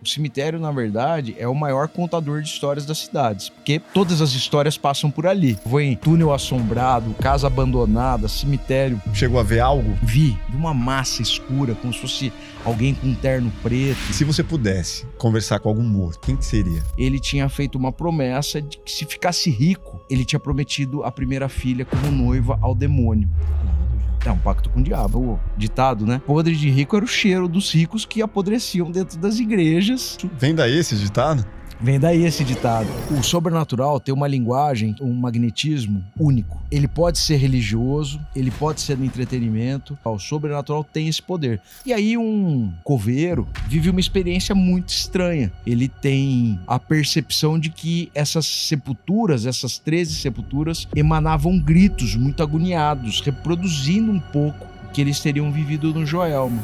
O cemitério, na verdade, é o maior contador de histórias das cidades, porque todas as histórias passam por ali. Vou em túnel assombrado, casa abandonada, cemitério. Chegou a ver algo? Vi uma massa escura, como se fosse alguém com um terno preto. Se você pudesse conversar com algum morto, quem que seria? Ele tinha feito uma promessa de que se ficasse rico, ele tinha prometido a primeira filha como noiva ao demônio. É um pacto com o diabo. O ditado, né? Podre de rico era o cheiro dos ricos que apodreciam dentro das igrejas. Vem daí esse ditado? Vem daí esse ditado. O sobrenatural tem uma linguagem, um magnetismo único. Ele pode ser religioso, ele pode ser no entretenimento. O sobrenatural tem esse poder. E aí um coveiro vive uma experiência muito estranha. Ele tem a percepção de que essas sepulturas, essas 13 sepulturas, emanavam gritos muito agoniados, reproduzindo um pouco o que eles teriam vivido no Joelma.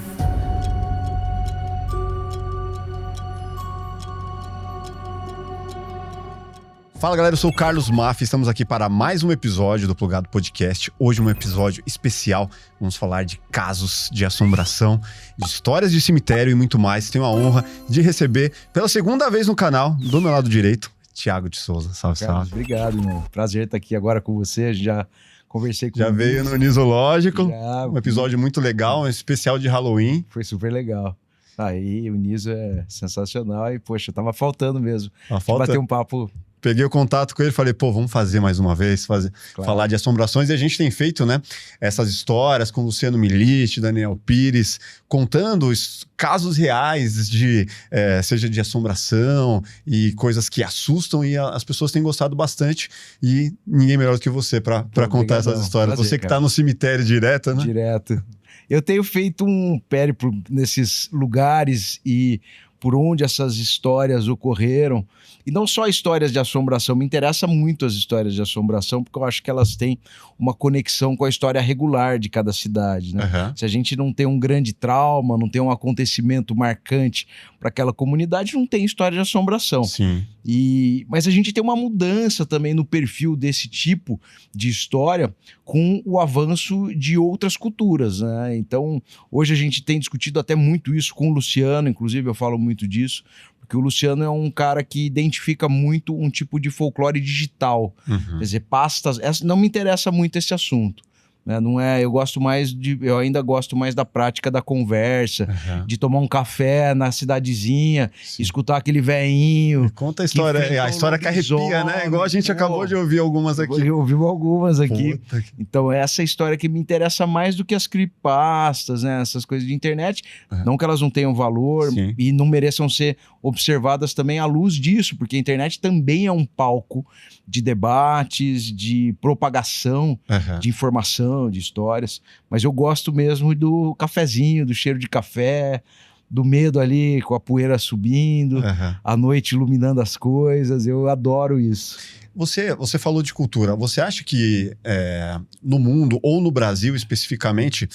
Fala galera, eu sou o Carlos Maffi, estamos aqui para mais um episódio do Plugado Podcast. Hoje um episódio especial, vamos falar de casos de assombração, de histórias de cemitério e muito mais. Tenho a honra de receber pela segunda vez no canal, do meu lado direito, Thiago de Souza. Salve, Carlos, salve. Obrigado, irmão. Prazer estar aqui agora com você, já conversei com Já veio no Nisológico, já, um episódio muito legal, um especial de Halloween. Foi super legal. Aí o Niso é sensacional e, poxa, tava faltando mesmo. Bater um papo. Peguei o contato com ele e falei, pô, vamos fazer mais uma vez, falar de assombrações. E a gente tem feito, né, essas histórias com Luciano Milite, Daniel Pires, contando casos reais seja de assombração e coisas que assustam, e as pessoas têm gostado bastante. E ninguém melhor do que você para contar essas histórias. Prazer, você que tá no cemitério direto, né? Direto. Eu tenho feito um périplo nesses lugares e por onde essas histórias ocorreram. E não só histórias de assombração, me interessa muito as histórias de assombração, porque eu acho que elas têm uma conexão com a história regular de cada cidade, né? Uhum. Se a gente não tem um grande trauma, não tem um acontecimento marcante para aquela comunidade, não tem história de assombração. Sim. Mas a gente tem uma mudança também no perfil desse tipo de história com o avanço de outras culturas, né? Então, hoje a gente tem discutido até muito isso com o Luciano, inclusive eu falo muito disso, porque o Luciano é um cara que identifica muito um tipo de folclore digital. Uhum. Quer dizer, pastas... Não me interessa muito esse assunto. Né? Não é, eu ainda gosto mais da prática da conversa, de tomar um café na cidadezinha, sim, escutar aquele veinho. Conta a história, a história que arrepia, né? Igual a gente acabou de ouvir algumas aqui. Ouvimos algumas aqui. Então, essa história que me interessa mais do que as creepypastas, né? Essas coisas de internet. Não que elas não tenham valor, sim, e não mereçam ser observadas também à luz disso, porque a internet também é um palco de debates, de propagação, de informação, de histórias, mas eu gosto mesmo do cafezinho, do cheiro de café, do medo ali com a poeira subindo, a noite iluminando as coisas, eu adoro isso. Você falou de cultura, você acha que no mundo, ou no Brasil especificamente,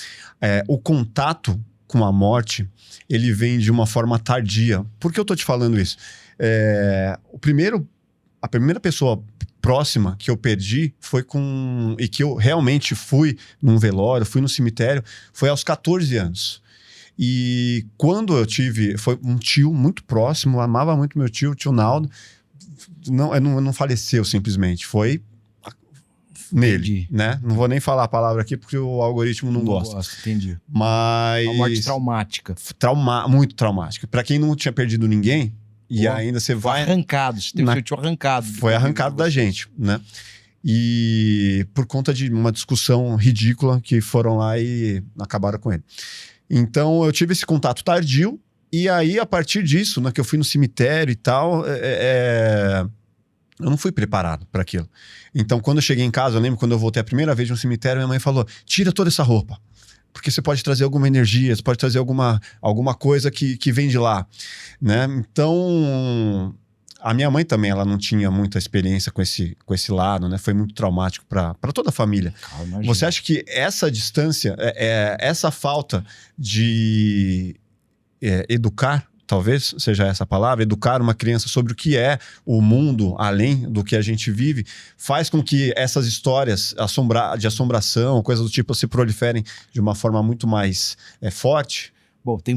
o contato com a morte, ele vem de uma forma tardia? Por que eu tô te falando isso? A primeira pessoa próxima que eu perdi e que eu realmente fui num velório, fui no cemitério, foi aos 14 anos. E quando eu tive, foi um tio muito próximo, eu amava muito meu tio, o tio Naldo, não faleceu simplesmente, foi nele, né? Não vou nem falar a palavra aqui porque o algoritmo não gosta. Entendi. Mas... Uma morte traumática. Muito traumática. Para quem não tinha perdido ninguém, e ainda você vai... Arrancado, você teve o seu tio arrancado. Foi arrancado da gente, né? E por conta de uma discussão ridícula que foram lá e acabaram com ele. Então eu tive esse contato tardio, e aí a partir disso, né, que eu fui no cemitério e tal, eu não fui preparado para aquilo. Então quando eu cheguei em casa, eu lembro quando eu voltei a primeira vez no cemitério, minha mãe falou, tira toda essa roupa, porque você pode trazer alguma energia, você pode trazer alguma coisa que vem de lá, né? Então, a minha mãe também, ela não tinha muita experiência com esse lado, né? Foi muito traumático para toda a família. Você acha que essa distância, essa falta de educar, talvez seja essa a palavra, educar uma criança sobre o que é o mundo além do que a gente vive, faz com que essas histórias de assombração, coisas do tipo, se proliferem de uma forma muito mais forte? Bom, tem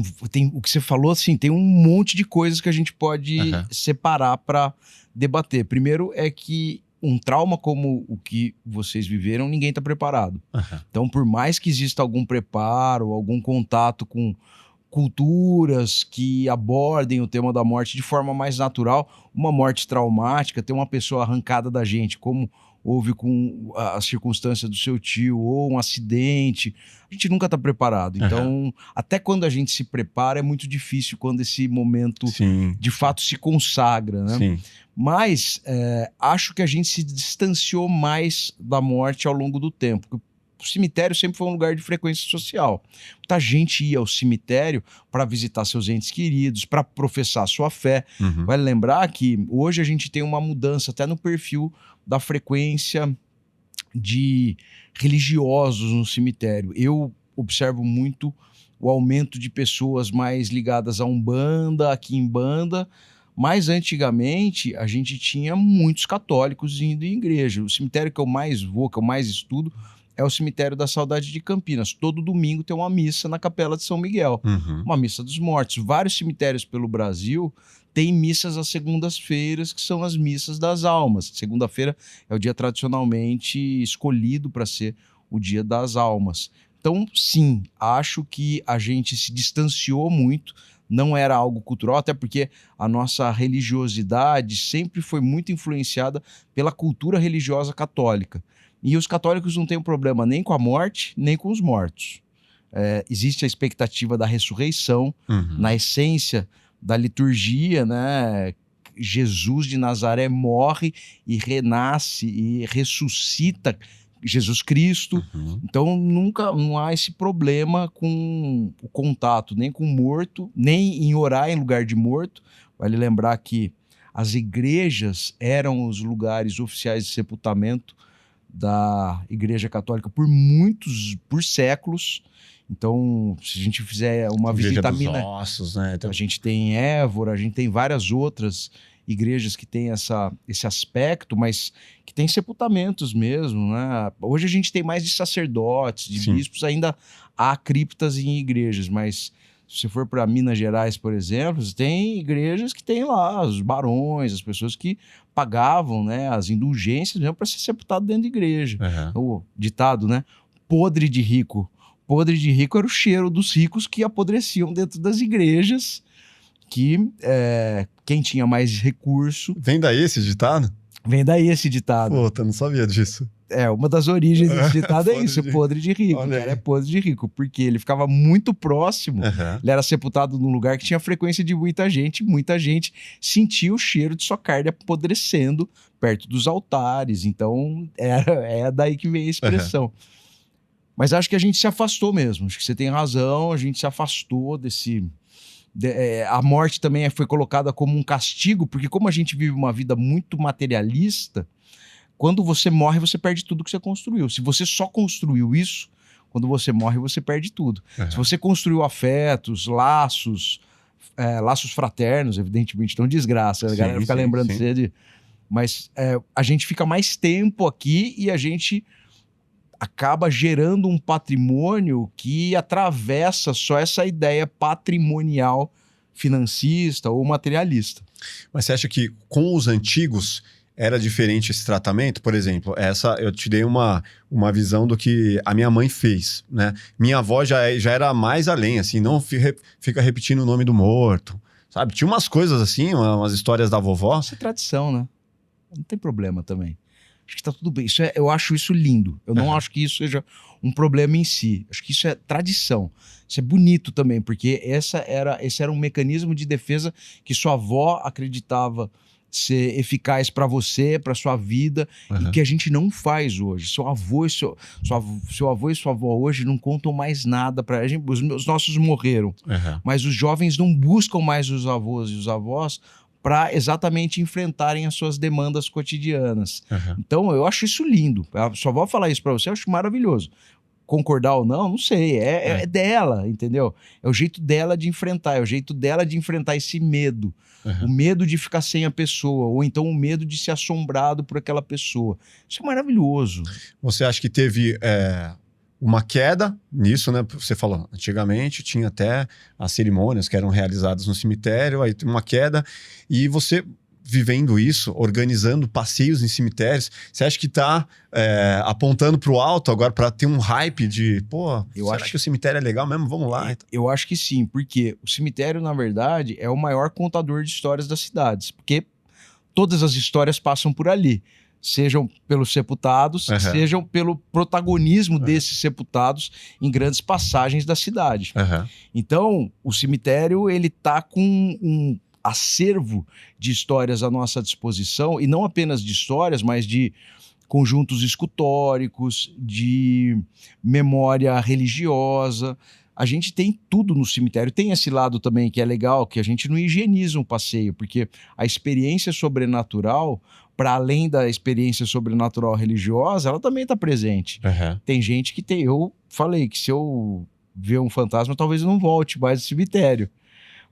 o que você falou, assim, tem um monte de coisas que a gente pode separar para debater. Primeiro é que um trauma como o que vocês viveram, ninguém está preparado. Então, por mais que exista algum preparo, algum contato com culturas que abordem o tema da morte de forma mais natural, uma morte traumática, ter uma pessoa arrancada da gente, como houve com a circunstância do seu tio, ou um acidente, a gente nunca está preparado. Então, até quando a gente se prepara, é muito difícil quando esse momento de fato se consagra, né? Sim. Mas acho que a gente se distanciou mais da morte ao longo do tempo. O cemitério sempre foi um lugar de frequência social. Muita gente ia ao cemitério para visitar seus entes queridos, para professar sua fé. Vale lembrar que hoje a gente tem uma mudança até no perfil da frequência de religiosos no cemitério. Eu observo muito o aumento de pessoas mais ligadas à Umbanda, a Quimbanda, mas antigamente a gente tinha muitos católicos indo em igreja. O cemitério que eu mais vou, que eu mais estudo, é o Cemitério da Saudade de Campinas. Todo domingo tem uma missa na Capela de São Miguel, uma missa dos mortos. Vários cemitérios pelo Brasil têm missas às segundas-feiras, que são as missas das almas. Segunda-feira é o dia tradicionalmente escolhido para ser o dia das almas. Então, sim, acho que a gente se distanciou muito, não era algo cultural, até porque a nossa religiosidade sempre foi muito influenciada pela cultura religiosa católica. E os católicos não têm um problema nem com a morte, nem com os mortos. Existe a expectativa da ressurreição, na essência da liturgia, né? Jesus de Nazaré morre e renasce e ressuscita Jesus Cristo. Então não há esse problema com o contato, nem com o morto, nem em orar em lugar de morto. Vale lembrar que as igrejas eram os lugares oficiais de sepultamento da Igreja Católica por séculos. Então, se a gente fizer uma visita a Minas, ossos, né? A gente tem Évora, a gente tem várias outras igrejas que têm esse aspecto, mas que tem sepultamentos mesmo, né? Hoje a gente tem mais de sacerdotes, de bispos, ainda há criptas em igrejas, mas se você for para Minas Gerais, por exemplo, tem igrejas que tem lá os barões, as pessoas que pagavam, né, as indulgências mesmo para ser sepultado dentro da igreja. O ditado, né? Podre de rico. Podre de rico era o cheiro dos ricos que apodreciam dentro das igrejas, que quem tinha mais recurso... Vem daí esse ditado? Vem daí esse ditado. Puta, não sabia disso. Uma das origens desse ditado é isso, podre de rico. O cara é podre de rico, porque ele ficava muito próximo, ele era sepultado num lugar que tinha frequência de muita gente sentia o cheiro de sua carne apodrecendo perto dos altares, então é daí que vem a expressão. Mas acho que a gente se afastou mesmo, acho que você tem razão, a gente se afastou desse... a morte também foi colocada como um castigo, porque como a gente vive uma vida muito materialista, quando você morre, você perde tudo que você construiu. Se você só construiu isso, quando você morre, você perde tudo. Se você construiu afetos, laços fraternos, evidentemente, não desgraça. A galera fica lembrando de você. Mas a gente fica mais tempo aqui e a gente acaba gerando um patrimônio que atravessa só essa ideia patrimonial financista ou materialista. Mas você acha que com os antigos era diferente esse tratamento? Por exemplo, eu te dei uma visão do que a minha mãe fez, né? Minha avó já era mais além, assim, não fica repetindo o nome do morto, sabe? Tinha umas coisas assim, umas histórias da vovó. Isso é tradição, né? Não tem problema também. Acho que tá tudo bem. Eu acho isso lindo. Eu não acho que isso seja um problema em si. Acho que isso é tradição. Isso é bonito também, porque esse era um mecanismo de defesa que sua avó acreditava ser eficaz para você, para sua vida, e que a gente não faz hoje. Seu avô e sua avó hoje não contam mais nada para a gente. Os nossos morreram, mas os jovens não buscam mais os avós e os avós para exatamente enfrentarem as suas demandas cotidianas. Então, eu acho isso lindo. A sua avó falar isso para você, eu acho maravilhoso. Concordar ou não sei. É dela, entendeu? É o jeito dela de enfrentar, é o jeito dela de enfrentar esse medo. O medo de ficar sem a pessoa, ou então o medo de ser assombrado por aquela pessoa. Isso é maravilhoso. Você acha que teve uma queda nisso, né? Você falou, antigamente tinha até as cerimônias que eram realizadas no cemitério, aí tem uma queda, e você vivendo isso, organizando passeios em cemitérios, você acha que está apontando para o alto agora para ter um hype de, pô, eu acho que o cemitério é legal mesmo, vamos lá? Eu acho que sim, porque o cemitério, na verdade, é o maior contador de histórias das cidades, porque todas as histórias passam por ali, sejam pelos sepultados, sejam pelo protagonismo desses sepultados em grandes passagens da cidade. Então, o cemitério, ele tá com um acervo de histórias à nossa disposição, e não apenas de histórias, mas de conjuntos escultóricos, de memória religiosa. A gente tem tudo no cemitério. Tem esse lado também que é legal, que a gente não higieniza um passeio, porque a experiência sobrenatural, para além da experiência sobrenatural religiosa, ela também está presente. Tem gente que tem... Eu falei que se eu ver um fantasma, talvez eu não volte mais ao cemitério.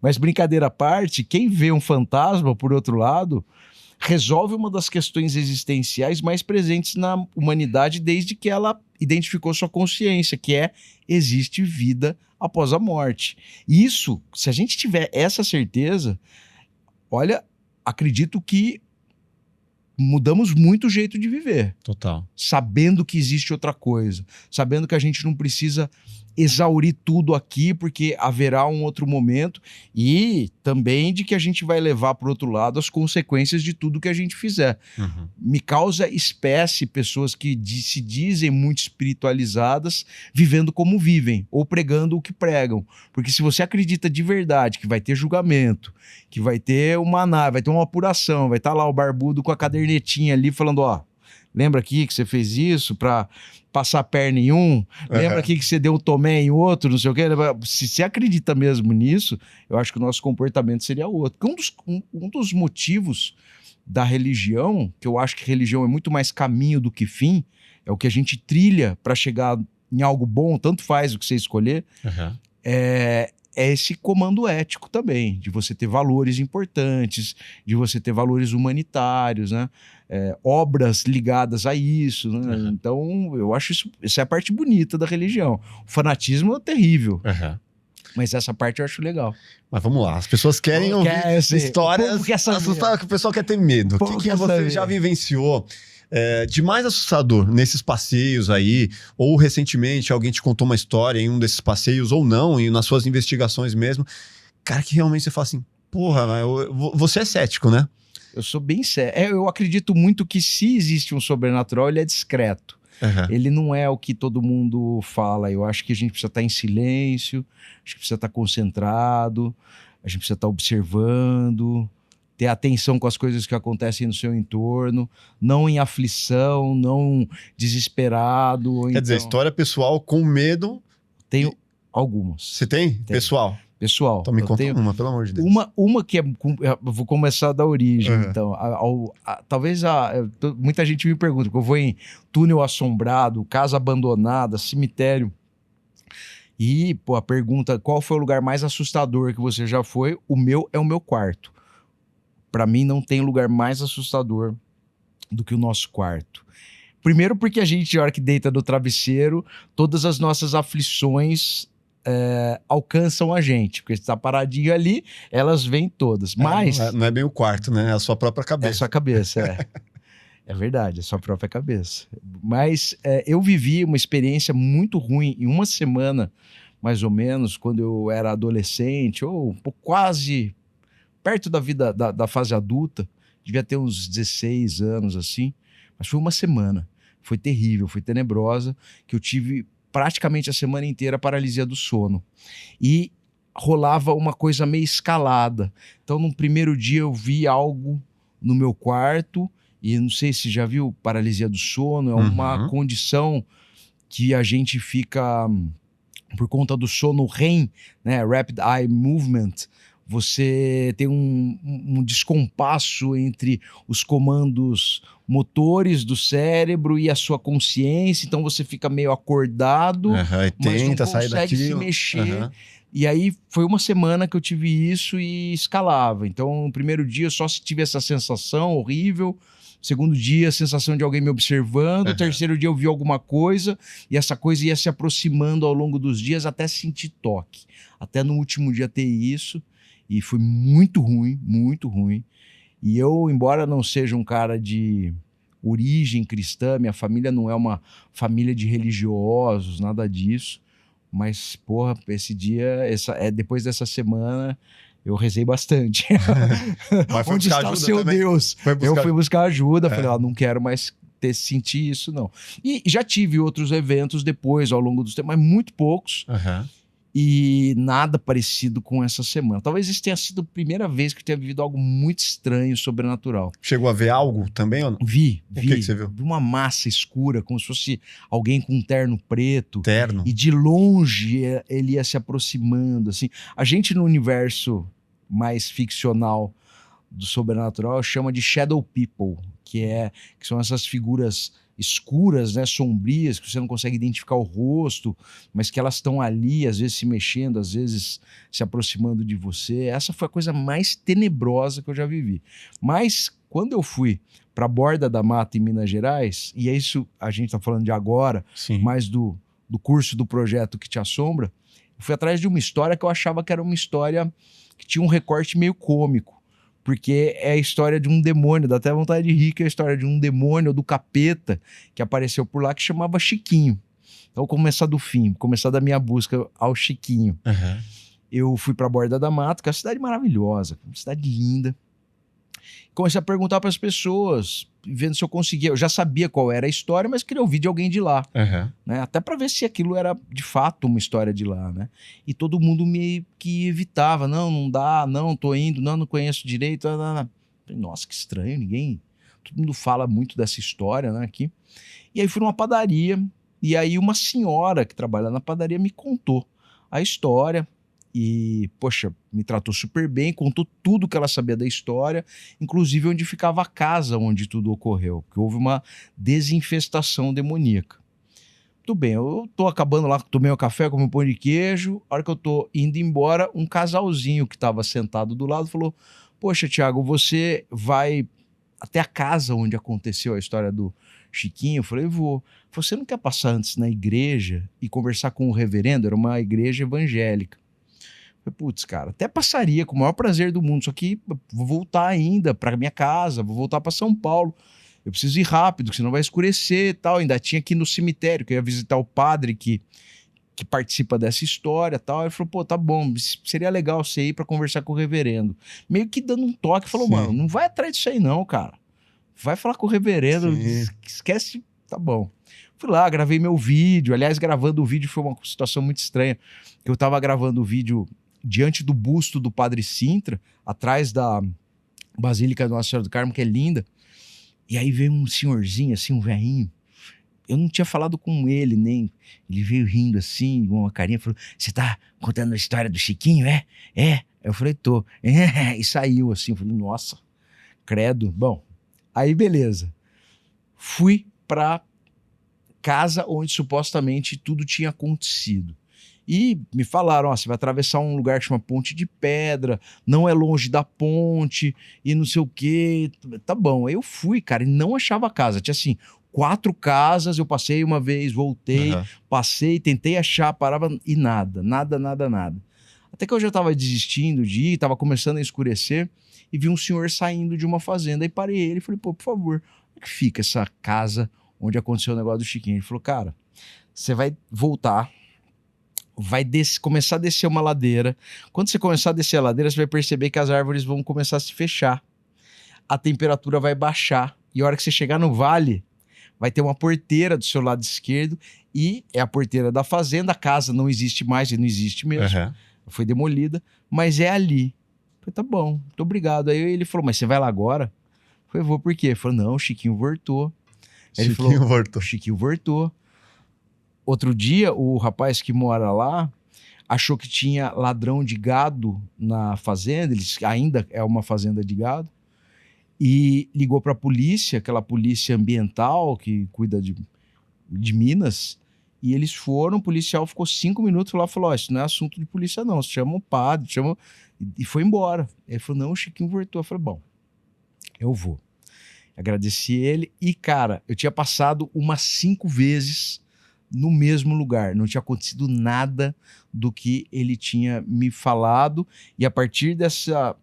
Mas, brincadeira à parte, quem vê um fantasma, por outro lado, resolve uma das questões existenciais mais presentes na humanidade desde que ela identificou sua consciência, que é: existe vida após a morte. Isso, se a gente tiver essa certeza, olha, acredito que mudamos muito o jeito de viver. Total. Sabendo que existe outra coisa, sabendo que a gente não precisa exaurir tudo aqui, porque haverá um outro momento, e também de que a gente vai levar para o outro lado as consequências de tudo que a gente fizer. Me causa espécie pessoas que se dizem muito espiritualizadas, vivendo como vivem, ou pregando o que pregam. Porque se você acredita de verdade que vai ter julgamento, que vai ter uma nave, vai ter uma apuração, vai estar lá o barbudo com a cadernetinha ali falando: ó, lembra aqui que você fez isso para passar a perna em um? Lembra aqui que você deu um tomé em outro, não sei o quê? Se você acredita mesmo nisso, eu acho que o nosso comportamento seria outro. Porque um dos motivos da religião, que eu acho que religião é muito mais caminho do que fim, é o que a gente trilha para chegar em algo bom, tanto faz o que você escolher, é esse comando ético também, de você ter valores importantes, de você ter valores humanitários, né? Obras ligadas a isso, né? Então, eu acho isso é a parte bonita da religião. O fanatismo é terrível, mas essa parte eu acho legal. Mas vamos lá, as pessoas querem ouvir histórias assustadas, que o pessoal quer ter medo. O que você já vivenciou de mais assustador nesses passeios aí? Ou recentemente alguém te contou uma história em um desses passeios, ou não, e nas suas investigações mesmo, cara, que realmente você fala assim: porra, você é cético, né? Eu sou bem sério. Eu acredito muito que, se existe um sobrenatural, ele é discreto. Ele não é o que todo mundo fala. Eu acho que a gente precisa estar em silêncio, acho que precisa estar concentrado, a gente precisa estar observando, ter atenção com as coisas que acontecem no seu entorno, não em aflição, não desesperado. Quer dizer, história pessoal com medo... Tenho algumas. Você tem? Pessoal? Pessoal. Então me conta uma, pelo amor de Deus. Uma que vou começar da origem, então. Talvez muita gente me pergunta, porque eu vou em túnel assombrado, casa abandonada, cemitério. E, pô, a pergunta: qual foi o lugar mais assustador que você já foi? O meu é o meu quarto. Para mim, não tem lugar mais assustador do que o nosso quarto. Primeiro porque a gente, na hora que deita no travesseiro, todas as nossas aflições alcançam a gente. Porque você tá paradinho ali, elas vêm todas. Mas... Não é bem o quarto, né? É a sua própria cabeça. É a sua cabeça, É verdade, é a sua própria cabeça. Mas eu vivi uma experiência muito ruim em uma semana, mais ou menos, quando eu era adolescente, ou quase perto da vida, da fase adulta. Devia ter uns 16 anos, assim. Mas foi uma semana. Foi terrível, foi tenebrosa, que eu tive praticamente a semana inteira paralisia do sono. E rolava uma coisa meio escalada. Então, no primeiro dia eu vi algo no meu quarto, e não sei se já viu paralisia do sono, é uma condição que a gente fica, por conta do sono REM, né, Rapid Eye Movement, você tem um descompasso entre os comandos motores do cérebro e a sua consciência, então você fica meio acordado, mas não consegue se mexer. E aí foi uma semana que eu tive isso e escalava. Então, no primeiro dia eu só tive essa sensação horrível. Segundo dia, a sensação de alguém me observando. O terceiro dia eu vi alguma coisa e essa coisa ia se aproximando ao longo dos dias até sentir toque. Até no último dia ter isso. E foi muito ruim, muito ruim. E eu, embora não seja um cara de origem cristã, minha família não é uma família de religiosos, nada disso. Mas, porra, esse dia, depois dessa semana, eu rezei bastante. Mas foi onde está o seu também? Deus? Eu fui buscar ajuda, falei, não quero mais sentir isso, não. E já tive outros eventos depois, ao longo dos tempos, mas muito poucos. E nada parecido com essa semana. Talvez isso tenha sido a primeira vez que eu tenha vivido algo muito estranho, sobrenatural. Chegou a ver algo também ou não? Vi. O que você viu? Vi uma massa escura, como se fosse alguém com um terno preto. Terno? E de longe ele ia se aproximando, assim. A gente no universo mais ficcional do sobrenatural chama de shadow people, que são essas figuras escuras, né, sombrias, que você não consegue identificar o rosto, mas que elas estão ali, às vezes se mexendo, às vezes se aproximando de você. Essa foi a coisa mais tenebrosa que eu já vivi. Mas quando eu fui para a Borda da Mata, em Minas Gerais, e é isso a gente está falando de agora, mais do curso do projeto que te assombra, eu fui atrás de uma história que eu achava que era uma história que tinha um recorte meio cômico. Porque é a história de um demônio, dá até vontade de rir, que é a história de um demônio do capeta que apareceu por lá, que chamava Chiquinho. Então, vou começar do fim, começar da minha busca ao Chiquinho. Eu fui para a Borda da Mata, que é uma cidade maravilhosa, uma cidade linda. Comecei a perguntar para as pessoas, vendo se eu conseguia. Eu já sabia qual era a história, mas queria ouvir de alguém de lá. Né? Até para ver se aquilo era de fato uma história de lá. Né? E todo mundo meio que evitava. Não dá, não tô indo, não conheço direito. Não. Falei, nossa, que estranho, ninguém... Todo mundo fala muito dessa história, né, aqui. E aí fui numa padaria, e aí uma senhora que trabalha na padaria me contou a história. E, poxa, me tratou super bem, contou tudo que ela sabia da história, inclusive onde ficava a casa onde tudo ocorreu, porque houve uma desinfestação demoníaca. Tudo bem, eu tô acabando lá, tomei um café, comi um pão de queijo, a hora que eu tô indo embora, um casalzinho que estava sentado do lado falou, poxa, Thiago, você vai até a casa onde aconteceu a história do Chiquinho? Eu falei, vou. Você não quer passar antes na igreja e conversar com o reverendo? Era uma igreja evangélica. Falei, putz, cara, até passaria com o maior prazer do mundo, só que vou voltar ainda para minha casa, vou voltar para São Paulo. Eu preciso ir rápido, senão vai escurecer e tal. Ainda tinha que ir no cemitério, que eu ia visitar o padre que participa dessa história e tal. Ele falou, pô, tá bom, seria legal você ir para conversar com o reverendo. Meio que dando um toque, falou, mano, não vai atrás disso aí não, cara. Vai falar com o reverendo, esquece, tá bom. Fui lá, gravei meu vídeo. Aliás, gravando o vídeo foi uma situação muito estranha. Eu tava gravando o vídeo diante do busto do Padre Sintra, atrás da Basílica Nossa Senhora do Carmo, que é linda. E aí veio um senhorzinho, assim, um velhinho. Eu não tinha falado com ele, nem... Ele veio rindo assim, com uma carinha, falou, você tá contando a história do Chiquinho, é? É. Eu falei, tô. E saiu assim, eu falei, nossa, credo. Bom, aí beleza. Fui pra casa onde supostamente tudo tinha acontecido. E me falaram, ó, você vai atravessar um lugar que chama Ponte de Pedra, não é longe da ponte, e não sei o quê. Tá bom, aí eu fui, cara, e não achava a casa. Tinha assim, 4 casas, eu passei uma vez, voltei, passei, tentei achar, parava e nada. Até que eu já tava desistindo de ir, tava começando a escurecer, e vi um senhor saindo de uma fazenda, e parei ele e falei, pô, por favor, onde que fica essa casa onde aconteceu o negócio do Chiquinho? Ele falou, cara, você vai voltar, vai começar a descer uma ladeira. Quando você começar a descer a ladeira, você vai perceber que as árvores vão começar a se fechar. A temperatura vai baixar. E a hora que você chegar no vale, vai ter uma porteira do seu lado esquerdo. E é a porteira da fazenda. A casa não existe mais, e não existe mesmo. Foi demolida. Mas é ali. Eu falei, tá bom, muito obrigado. Aí ele falou, mas você vai lá agora? Eu falei, vou, por quê? Ele falou, não, o Chiquinho voltou. Ele falou, o Chiquinho voltou. Outro dia, o rapaz que mora lá, achou que tinha ladrão de gado na fazenda, eles ainda é uma fazenda de gado, e ligou para a polícia, aquela polícia ambiental que cuida de Minas, e eles foram, o policial ficou 5 minutos lá e falou, isso não é assunto de polícia não, chama o padre, e foi embora. Ele falou, não, o Chiquinho voltou. Eu falei, bom, eu vou. Agradeci ele e, cara, eu tinha passado umas 5 vezes no mesmo lugar, não tinha acontecido nada do que ele tinha me falado, e a partir dessa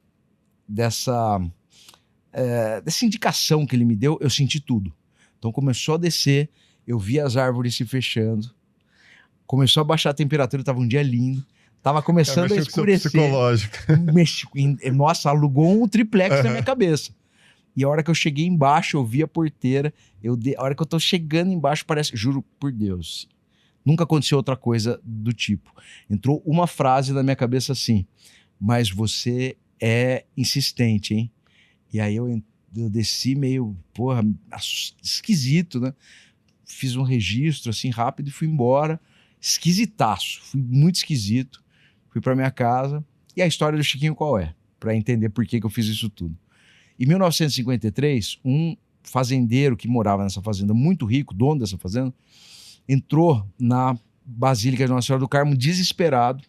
indicação que ele me deu, eu senti tudo. Então começou a descer, eu vi as árvores se fechando, começou a baixar a temperatura, tava um dia lindo, tava começando a escurecer. Psicológico. Nossa, alugou um triplex na minha cabeça. E a hora que eu cheguei embaixo, eu vi a porteira, a hora que eu tô chegando embaixo, parece, juro por Deus, nunca aconteceu outra coisa do tipo. Entrou uma frase na minha cabeça assim, mas você é insistente, hein? E aí eu desci meio, porra, esquisito, né? Fiz um registro assim rápido e fui embora. Esquisitaço, fui muito esquisito. Fui para minha casa. E a história do Chiquinho qual é? Para entender por que eu fiz isso tudo. Em 1953, um fazendeiro que morava nessa fazenda, muito rico, dono dessa fazenda, entrou na Basílica de Nossa Senhora do Carmo desesperado,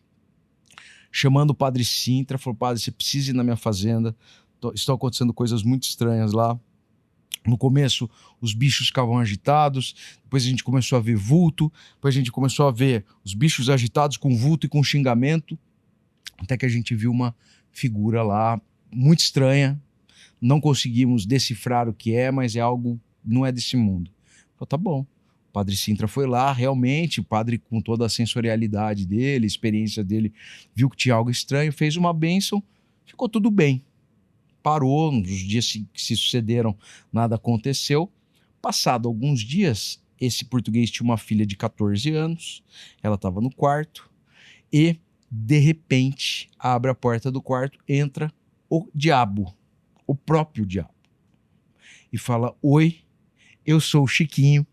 chamando o padre Sintra, falou, padre, você precisa ir na minha fazenda, estão acontecendo coisas muito estranhas lá. No começo, os bichos ficavam agitados, depois a gente começou a ver vulto, depois a gente começou a ver os bichos agitados com vulto e com xingamento, até que a gente viu uma figura lá muito estranha, não conseguimos decifrar o que é, mas é algo, não é desse mundo. Falei, tá bom. O padre Sintra foi lá, realmente, o padre com toda a sensorialidade dele, a experiência dele, viu que tinha algo estranho, fez uma bênção, ficou tudo bem. Parou, nos dias que se sucederam, nada aconteceu. Passado alguns dias, esse português tinha uma filha de 14 anos, ela estava no quarto, e, de repente, abre a porta do quarto, entra o diabo, o próprio diabo, e fala, oi, eu sou o Chiquinho,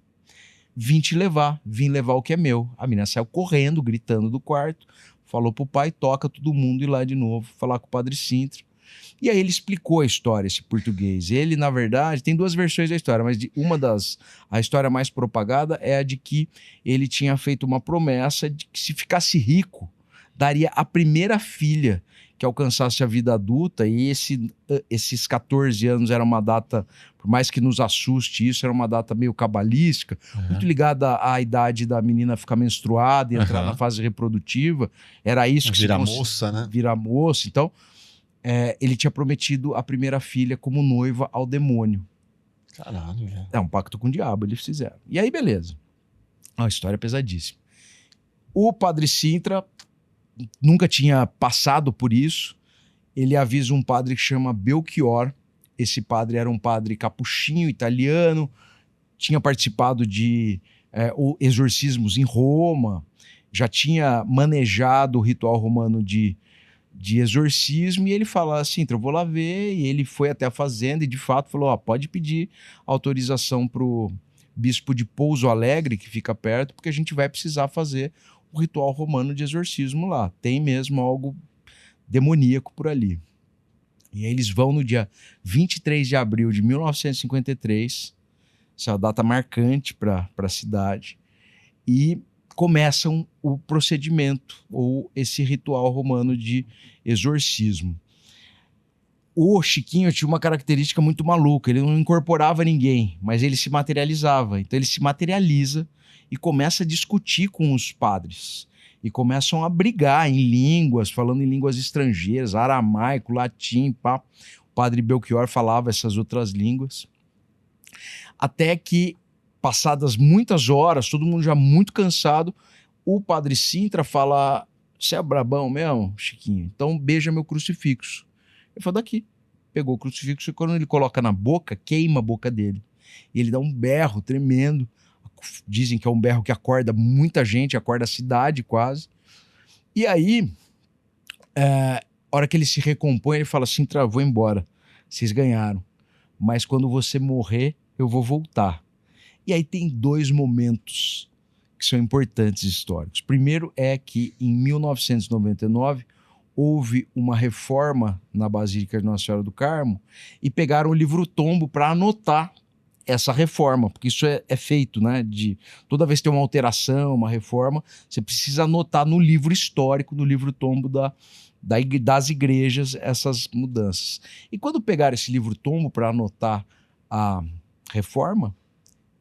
vim levar o que é meu. A menina saiu correndo, gritando do quarto, falou pro pai, toca todo mundo ir lá de novo, falar com o padre Sintra. E aí ele explicou a história, esse português. Ele, na verdade, tem 2 versões da história, mas a história mais propagada é a de que ele tinha feito uma promessa de que se ficasse rico, daria a primeira filha que alcançasse a vida adulta, e esses 14 anos era uma data, por mais que nos assuste isso, era uma data meio cabalística, muito ligada à idade da menina ficar menstruada e entrar na fase reprodutiva. Era isso que vira moça, né? Virar moça. Então, ele tinha prometido a primeira filha como noiva ao demônio. Caralho, velho. É um pacto com o diabo, eles fizeram. E aí, beleza. Uma história pesadíssima. O padre Sintra nunca tinha passado por isso. Ele avisa um padre que chama Belchior. Esse padre era um padre capuchinho, italiano, tinha participado de exorcismos em Roma, já tinha manejado o ritual romano de exorcismo, e ele fala assim, eu vou lá ver, e ele foi até a fazenda e de fato falou, pode pedir autorização pro bispo de Pouso Alegre, que fica perto, porque a gente vai precisar fazer o ritual romano de exorcismo lá, tem mesmo algo demoníaco por ali. E aí eles vão no dia 23 de abril de 1953, essa é uma data marcante para a cidade, e começam o procedimento, ou esse ritual romano de exorcismo. O Chiquinho tinha uma característica muito maluca, ele não incorporava ninguém, mas ele se materializava. Então ele se materializa e começa a discutir com os padres. E começam a brigar em línguas, falando em línguas estrangeiras, aramaico, latim, pá. O padre Belchior falava essas outras línguas. Até que, passadas muitas horas, todo mundo já muito cansado, o padre Sintra fala, você é brabão mesmo, Chiquinho? Então beija meu crucifixo. Ele falou, daqui. Pegou o crucifixo e quando ele coloca na boca, queima a boca dele. E ele dá um berro tremendo. Dizem que é um berro que acorda muita gente, acorda a cidade quase. E aí, a hora que ele se recompõe, ele fala assim, vou embora, vocês ganharam. Mas quando você morrer, eu vou voltar. E aí tem 2 momentos que são importantes históricos. Primeiro é que em 1999 houve uma reforma na Basílica de Nossa Senhora do Carmo e pegaram o livro-tombo para anotar essa reforma, porque isso é feito, né? Toda vez que tem uma alteração, uma reforma, você precisa anotar no livro histórico, no livro-tombo das igrejas, essas mudanças. E quando pegaram esse livro-tombo para anotar a reforma,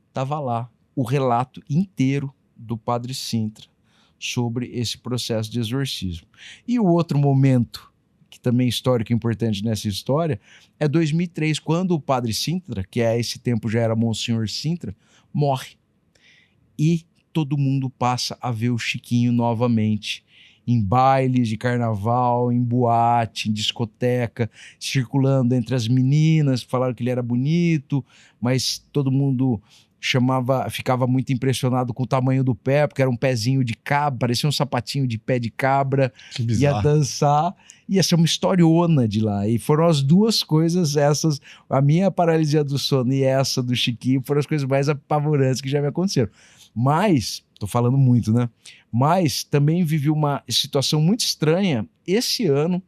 estava lá o relato inteiro do Padre Cintra sobre esse processo de exorcismo. E o outro momento, que também é histórico e importante nessa história, é 2003, quando o Padre Cintra, que a esse tempo já era Monsenhor Cintra, morre. E todo mundo passa a ver o Chiquinho novamente, em bailes de carnaval, em boate, em discoteca, circulando entre as meninas, falaram que ele era bonito, mas todo mundo ficava muito impressionado com o tamanho do pé, porque era um pezinho de cabra, parecia um sapatinho de pé de cabra, ia dançar, ia ser uma historiona de lá. E foram as duas coisas essas, a minha paralisia do sono e essa do Chiquinho, foram as coisas mais apavorantes que já me aconteceram. Mas, tô falando muito, né? Mas também vivi uma situação muito estranha esse ano,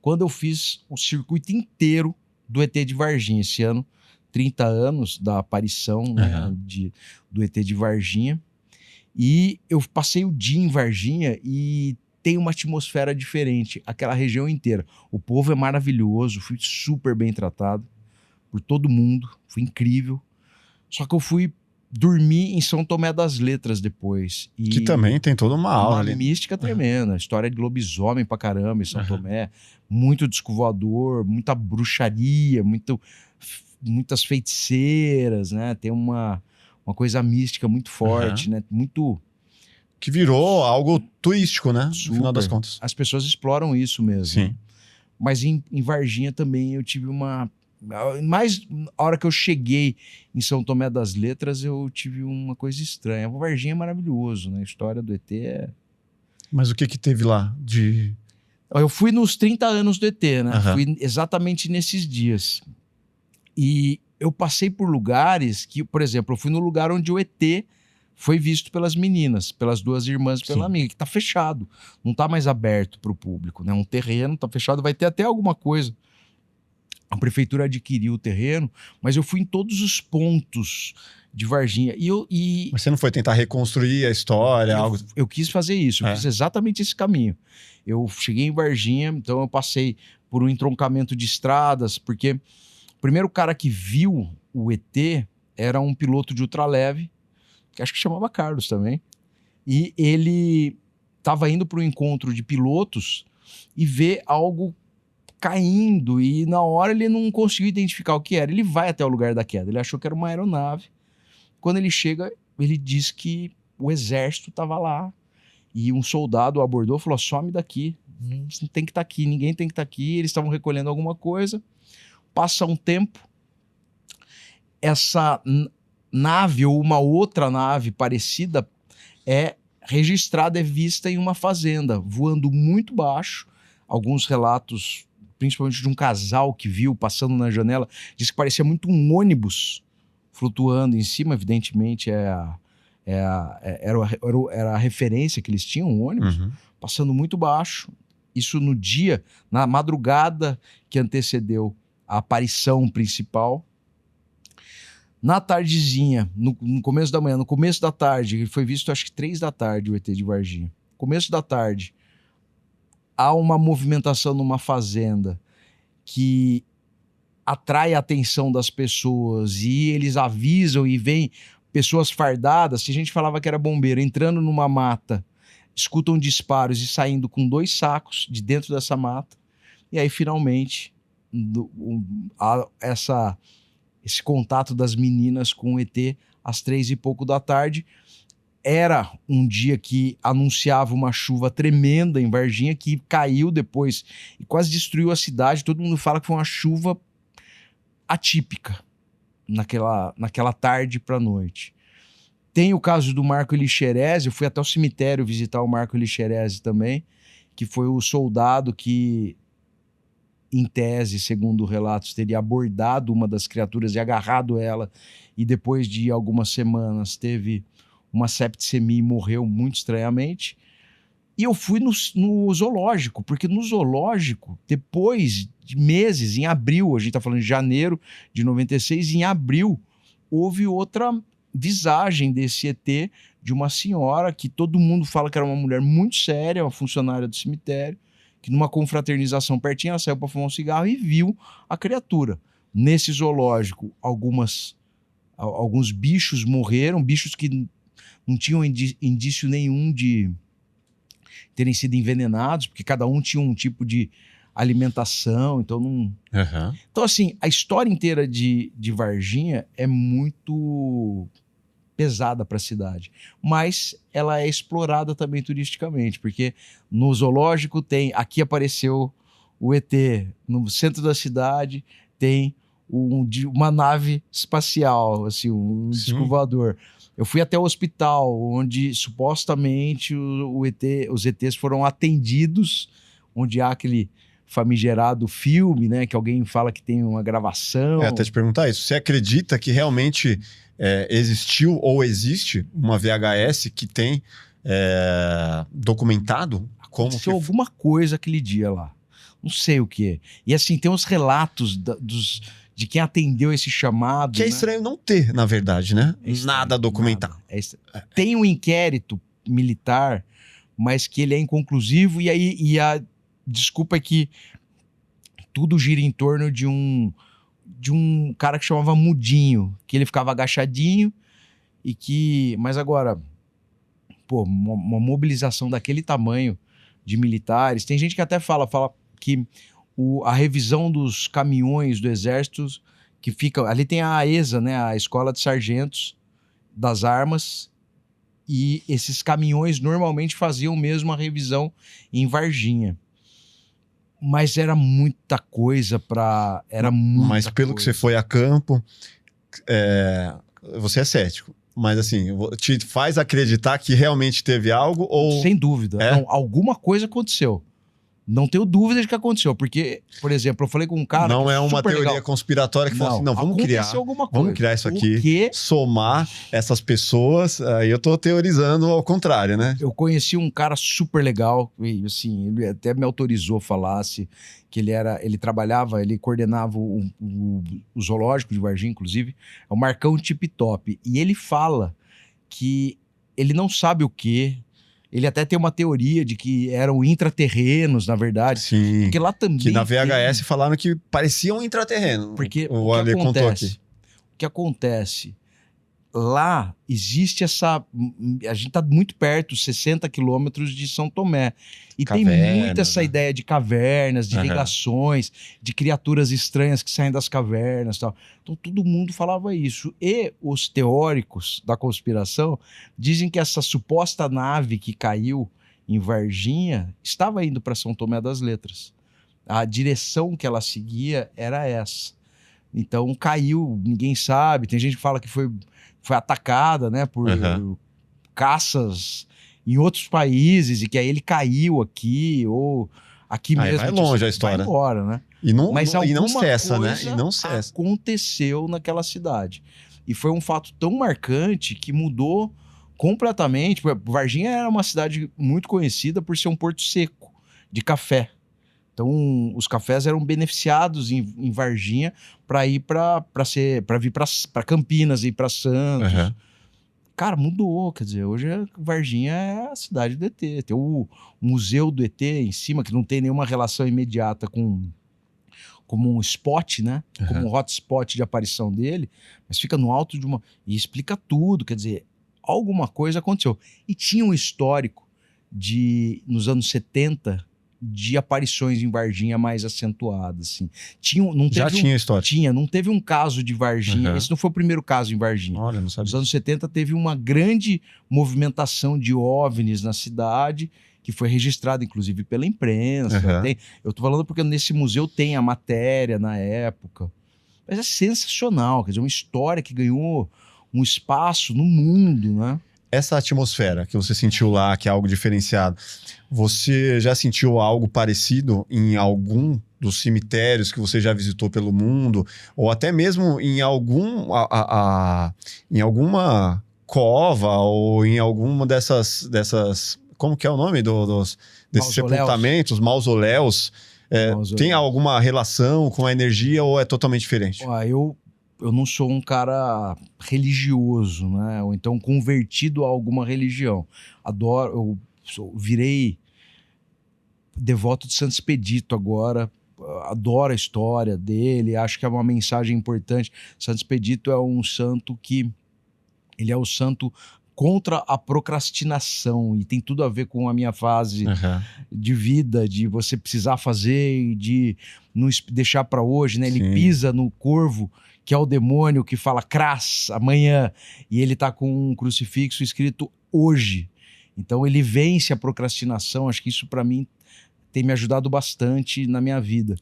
quando eu fiz o circuito inteiro do ET de Varginha. Esse ano, 30 anos da aparição, né, do ET de Varginha. E eu passei o dia em Varginha e tem uma atmosfera diferente, aquela região inteira. O povo é maravilhoso, fui super bem tratado por todo mundo, foi incrível. Só que eu fui dormir em São Tomé das Letras depois. E que também tem toda uma aula ali. Uma mística tremenda, história de lobisomem pra caramba em São Tomé, muito disco voador, muita bruxaria, muitas feiticeiras, né? Tem uma coisa mística muito forte, né? Muito... Que virou algo turístico, né? Super. No final das contas. As pessoas exploram isso mesmo. Sim. Mas em Varginha também eu tive uma... Mas a hora que eu cheguei em São Tomé das Letras, eu tive uma coisa estranha. O Varginha é maravilhoso, né? A história do ET é... Mas o que teve lá de... Eu fui nos 30 anos do ET, né? Fui exatamente nesses dias. E eu passei por lugares que, por exemplo, eu fui no lugar onde o ET foi visto pelas meninas, pelas duas irmãs, pela amiga, que tá fechado. Não tá mais aberto para o público, né? Um terreno tá fechado, vai ter até alguma coisa. A prefeitura adquiriu o terreno, mas eu fui em todos os pontos de Varginha. Mas você não foi tentar reconstruir a história? Eu quis fazer isso, eu fiz exatamente esse caminho. Eu cheguei em Varginha, então eu passei por um entroncamento de estradas, porque o primeiro cara que viu o ET era um piloto de ultraleve, que acho que chamava Carlos também, e ele estava indo para um encontro de pilotos e vê algo caindo, e na hora ele não conseguiu identificar o que era. Ele vai até o lugar da queda, ele achou que era uma aeronave. Quando ele chega, ele diz que o exército estava lá e um soldado o abordou e falou: some daqui, você não tem que estar aqui, ninguém tem que estar aqui. Eles estavam recolhendo alguma coisa. Passa um tempo, essa nave ou uma outra nave parecida é registrada, é vista em uma fazenda, voando muito baixo. Alguns relatos, principalmente de um casal que viu passando na janela, diz que parecia muito um ônibus flutuando em cima. Evidentemente era a referência que eles tinham, um ônibus, passando muito baixo. Isso no dia, na madrugada que antecedeu a aparição principal. Na tardezinha, no começo da manhã, no começo da tarde, ele foi visto acho que 3 da tarde, o ET de Varginha. Começo da tarde, há uma movimentação numa fazenda que atrai a atenção das pessoas e eles avisam e vêm pessoas fardadas. Se a gente falava que era bombeiro, entrando numa mata, escutam disparos e saindo com 2 sacos de dentro dessa mata. E aí, finalmente, esse contato das meninas com o ET às 3 e pouco da tarde. Era um dia que anunciava uma chuva tremenda em Varginha, que caiu depois e quase destruiu a cidade. Todo mundo fala que foi uma chuva atípica naquela tarde para noite. Tem o caso do Marco Elixerezi. Eu fui até o cemitério visitar o Marco Elixerezi também, que foi o soldado que, em tese, segundo relatos, teria abordado uma das criaturas e agarrado ela, e depois de algumas semanas teve uma septicemia e morreu muito estranhamente. E eu fui no zoológico, porque no zoológico, depois de meses, em abril, a gente está falando de janeiro de 96, em abril, houve outra visagem desse ET, de uma senhora que todo mundo fala que era uma mulher muito séria, uma funcionária do cemitério, que numa confraternização pertinho, ela saiu para fumar um cigarro e viu a criatura. Nesse zoológico, alguns bichos morreram, bichos que não tinham indício nenhum de terem sido envenenados, porque cada um tinha um tipo de alimentação, então não... Uhum. Então, assim, a história inteira de Varginha é muito pesada para a cidade, mas ela é explorada também turisticamente, porque no zoológico tem... Aqui apareceu o ET, no centro da cidade tem uma nave espacial, assim, um disco voador. Eu fui até o hospital, onde supostamente os ETs foram atendidos, onde há aquele famigerado filme, né? Que alguém fala que tem uma gravação. Até te perguntar isso. Você acredita que realmente existiu ou existe uma VHS que tem documentado como aconteceu alguma coisa aquele dia lá. Não sei o que. E assim, tem uns relatos de quem atendeu esse chamado. Que é estranho não ter, na verdade, né? Nada documentado. Tem um inquérito militar, mas que ele é inconclusivo, e a desculpa é que tudo gira em torno de um cara que chamava Mudinho, que ele ficava agachadinho e que... Mas agora, pô, uma mobilização daquele tamanho de militares... Tem gente que até fala que a revisão dos caminhões do exército, que fica... Ali tem a ESA, né, a Escola de Sargentos das Armas, e esses caminhões normalmente faziam mesmo a revisão em Varginha. Mas era muita coisa para... Mas pelo que você foi a campo, você é cético. Mas assim, te faz acreditar que realmente teve algo ou... Sem dúvida. Não, alguma coisa aconteceu. Não tenho dúvida de que aconteceu, porque, por exemplo, eu falei com um cara... Não é uma teoria conspiratória que fala assim, não, vamos criar isso aqui, somar essas pessoas, aí eu tô teorizando ao contrário, né? Eu conheci um cara super legal, e assim, ele até me autorizou a falar que ele coordenava o zoológico de Varginha, inclusive, é o Marcão Tip Top, e ele fala que ele não sabe o quê. Ele até tem uma teoria de que eram intraterrenos, na verdade. Sim. Porque lá também... Que na VHS falaram que pareciam intraterrenos. Porque o que contou aqui. O que acontece? Lá existe essa... A gente está muito perto, 60 quilômetros de São Tomé. E cavernas, tem muito essa ideia de cavernas, de ligações, de criaturas estranhas que saem das cavernas e tal. Então todo mundo falava isso. E os teóricos da conspiração dizem que essa suposta nave que caiu em Varginha estava indo para São Tomé das Letras. A direção que ela seguia era essa. Então caiu, ninguém sabe. Tem gente que fala que foi atacada, né, por caças em outros países e que aí ele caiu aqui ou aqui mesmo. Vai longe a história. Vai embora, né? Mas não cessa, né? E não cessa. Aconteceu naquela cidade. E foi um fato tão marcante que mudou completamente. Varginha era uma cidade muito conhecida por ser um porto seco de café. Então, os cafés eram beneficiados em Varginha para vir para Campinas e para Santos. Cara, mudou. Quer dizer, hoje Varginha é a cidade do ET. Tem o Museu do ET em cima, que não tem nenhuma relação imediata como um spot, né? Como um hotspot de aparição dele, mas fica no alto de uma... E explica tudo. Quer dizer, alguma coisa aconteceu. E tinha um histórico nos anos 70... de aparições em Varginha mais acentuadas, assim. Tinha história? Não teve um caso de Varginha. Esse não foi o primeiro caso em Varginha. Olha, não sabia. Nos anos 70 teve uma grande movimentação de OVNIs na cidade, que foi registrada, inclusive, pela imprensa. Eu tô falando porque nesse museu tem a matéria na época. Mas é sensacional, quer dizer, uma história que ganhou um espaço no mundo, né? Essa atmosfera que você sentiu lá, que é algo diferenciado, você já sentiu algo parecido em algum dos cemitérios que você já visitou pelo mundo? Ou até mesmo em alguma cova ou em alguma dessas como que é o nome desses sepultamentos, mausoléus, tem alguma relação com a energia ou é totalmente diferente? Eu não sou um cara religioso, né? Ou então convertido a alguma religião. Virei devoto de Santo Expedito agora. Adoro a história dele, acho que é uma mensagem importante. Santo Expedito é um santo ele é o santo contra a procrastinação e tem tudo a ver com a minha fase de vida, de você precisar fazer e de não deixar para hoje, né? Ele pisa no corvo, que é o demônio que fala cras, amanhã, e ele tá com um crucifixo escrito hoje. Então ele vence a procrastinação, acho que isso para mim tem me ajudado bastante na minha vida.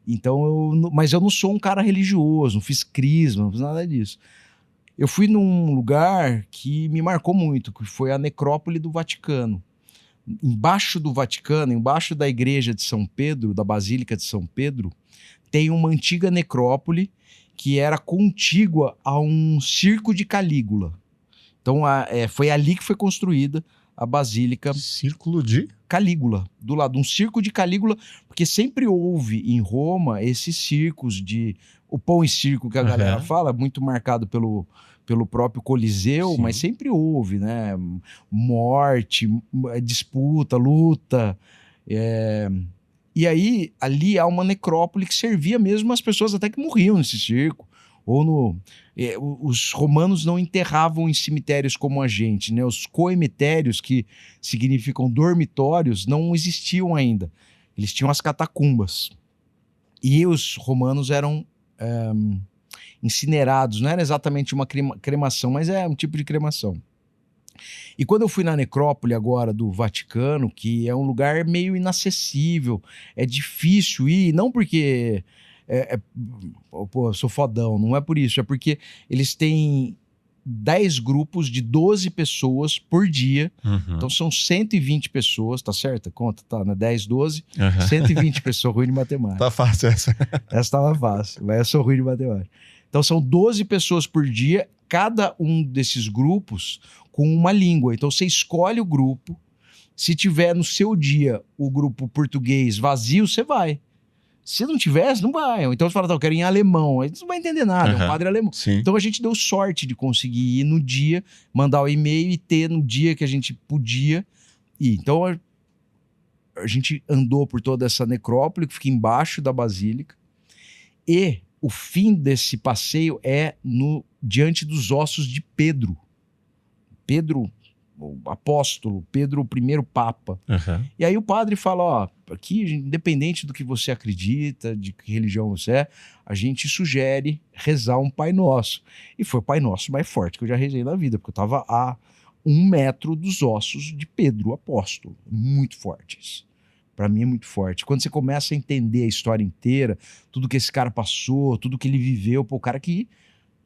Então, mas eu não sou um cara religioso, não fiz crisma, não fiz nada disso. Eu fui num lugar que me marcou muito, que foi a necrópole do Vaticano. Embaixo do Vaticano, embaixo da igreja de São Pedro, da Basílica de São Pedro, tem uma antiga necrópole que era contígua a um circo de Calígula. Então, foi ali que foi construída a Basílica... Círculo de? Calígula, do lado, um circo de Calígula, porque sempre houve em Roma esses circos o pão e circo que a galera fala, muito marcado pelo próprio Coliseu, mas sempre houve, né? Morte, disputa, luta. E aí, ali há uma necrópole que servia mesmo as pessoas até que morriam nesse circo. Os romanos não enterravam em cemitérios como a gente, né? Os coemitérios, que significam dormitórios, não existiam ainda. Eles tinham as catacumbas. E os romanos eram incinerados. Não era exatamente uma cremação, mas é um tipo de cremação. E quando eu fui na necrópole agora do Vaticano, que é um lugar meio inacessível, é difícil ir, não porque... eu sou fodão, não é por isso, é porque eles têm 10 grupos de 12 pessoas por dia, então são 120 pessoas, tá certo? Conta, tá, né? 10, 12, 120 pessoas, ruim de matemática. Tá fácil essa. Essa tava fácil, mas eu sou ruim de matemática. Então são 12 pessoas por dia, cada um desses grupos com uma língua, então você escolhe o grupo, se tiver no seu dia o grupo português vazio, você vai. Se não tivesse, não vai. Então você fala, eu quero ir em alemão. Aí você não vai entender nada, é um padre alemão. Então a gente deu sorte de conseguir ir no dia, mandar o e-mail e ter no dia que a gente podia ir. Então a gente andou por toda essa necrópole que fica embaixo da Basílica. E o fim desse passeio é diante dos ossos de Pedro. Pedro, o apóstolo, Pedro, o primeiro papa. E aí o padre fala, ó, aqui, independente do que você acredita, de que religião você é, a gente sugere rezar um Pai Nosso. E foi o Pai Nosso mais forte que eu já rezei na vida, porque eu estava a 1 metro dos ossos de Pedro, o apóstolo. Muito fortes. Para mim é muito forte. Quando você começa a entender a história inteira, tudo que esse cara passou, tudo que ele viveu, o cara que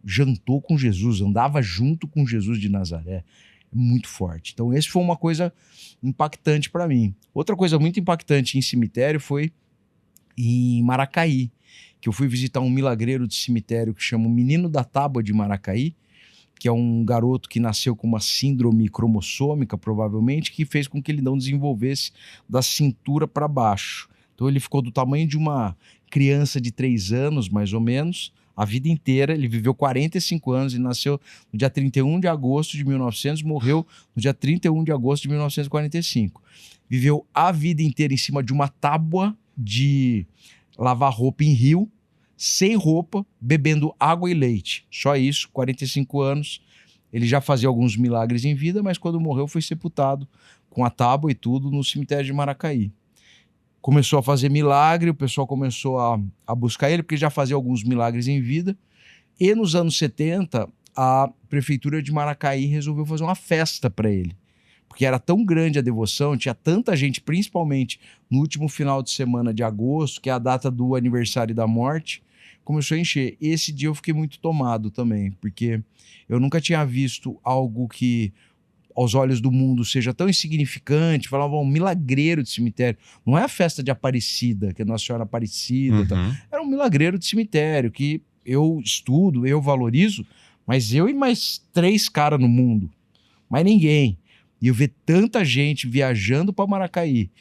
jantou com Jesus, andava junto com Jesus de Nazaré, muito forte. Então esse foi uma coisa impactante para mim. Outra coisa muito impactante em cemitério foi em Maracaí, que eu fui visitar um milagreiro de cemitério que chama o Menino da Tábua de Maracaí, que é um garoto que nasceu com uma síndrome cromossômica, provavelmente, que fez com que ele não desenvolvesse da cintura para baixo. Então ele ficou do tamanho de uma criança de 3 anos, mais ou menos, a vida inteira. Ele viveu 45 anos e nasceu no dia 31 de agosto de 1900, morreu no dia 31 de agosto de 1945. Viveu a vida inteira em cima de uma tábua de lavar roupa em rio, sem roupa, bebendo água e leite. Só isso, 45 anos. Ele já fazia alguns milagres em vida, mas quando morreu foi sepultado com a tábua e tudo no cemitério de Maracaí. Começou a fazer milagre, o pessoal começou a buscar ele, porque já fazia alguns milagres em vida. E nos anos 70, a prefeitura de Maracaí resolveu fazer uma festa para ele. Porque era tão grande a devoção, tinha tanta gente, principalmente no último final de semana de agosto, que é a data do aniversário da morte, começou a encher. Esse dia eu fiquei muito tomado também, porque eu nunca tinha visto algo que, aos olhos do mundo, seja tão insignificante. Falavam um milagreiro de cemitério. Não é a festa de Aparecida, que é Nossa Senhora Aparecida. Era um milagreiro de cemitério, que eu estudo, eu valorizo, Mas eu e mais 3 caras no mundo. Mais ninguém. E eu ver tanta gente viajando para Maracaí.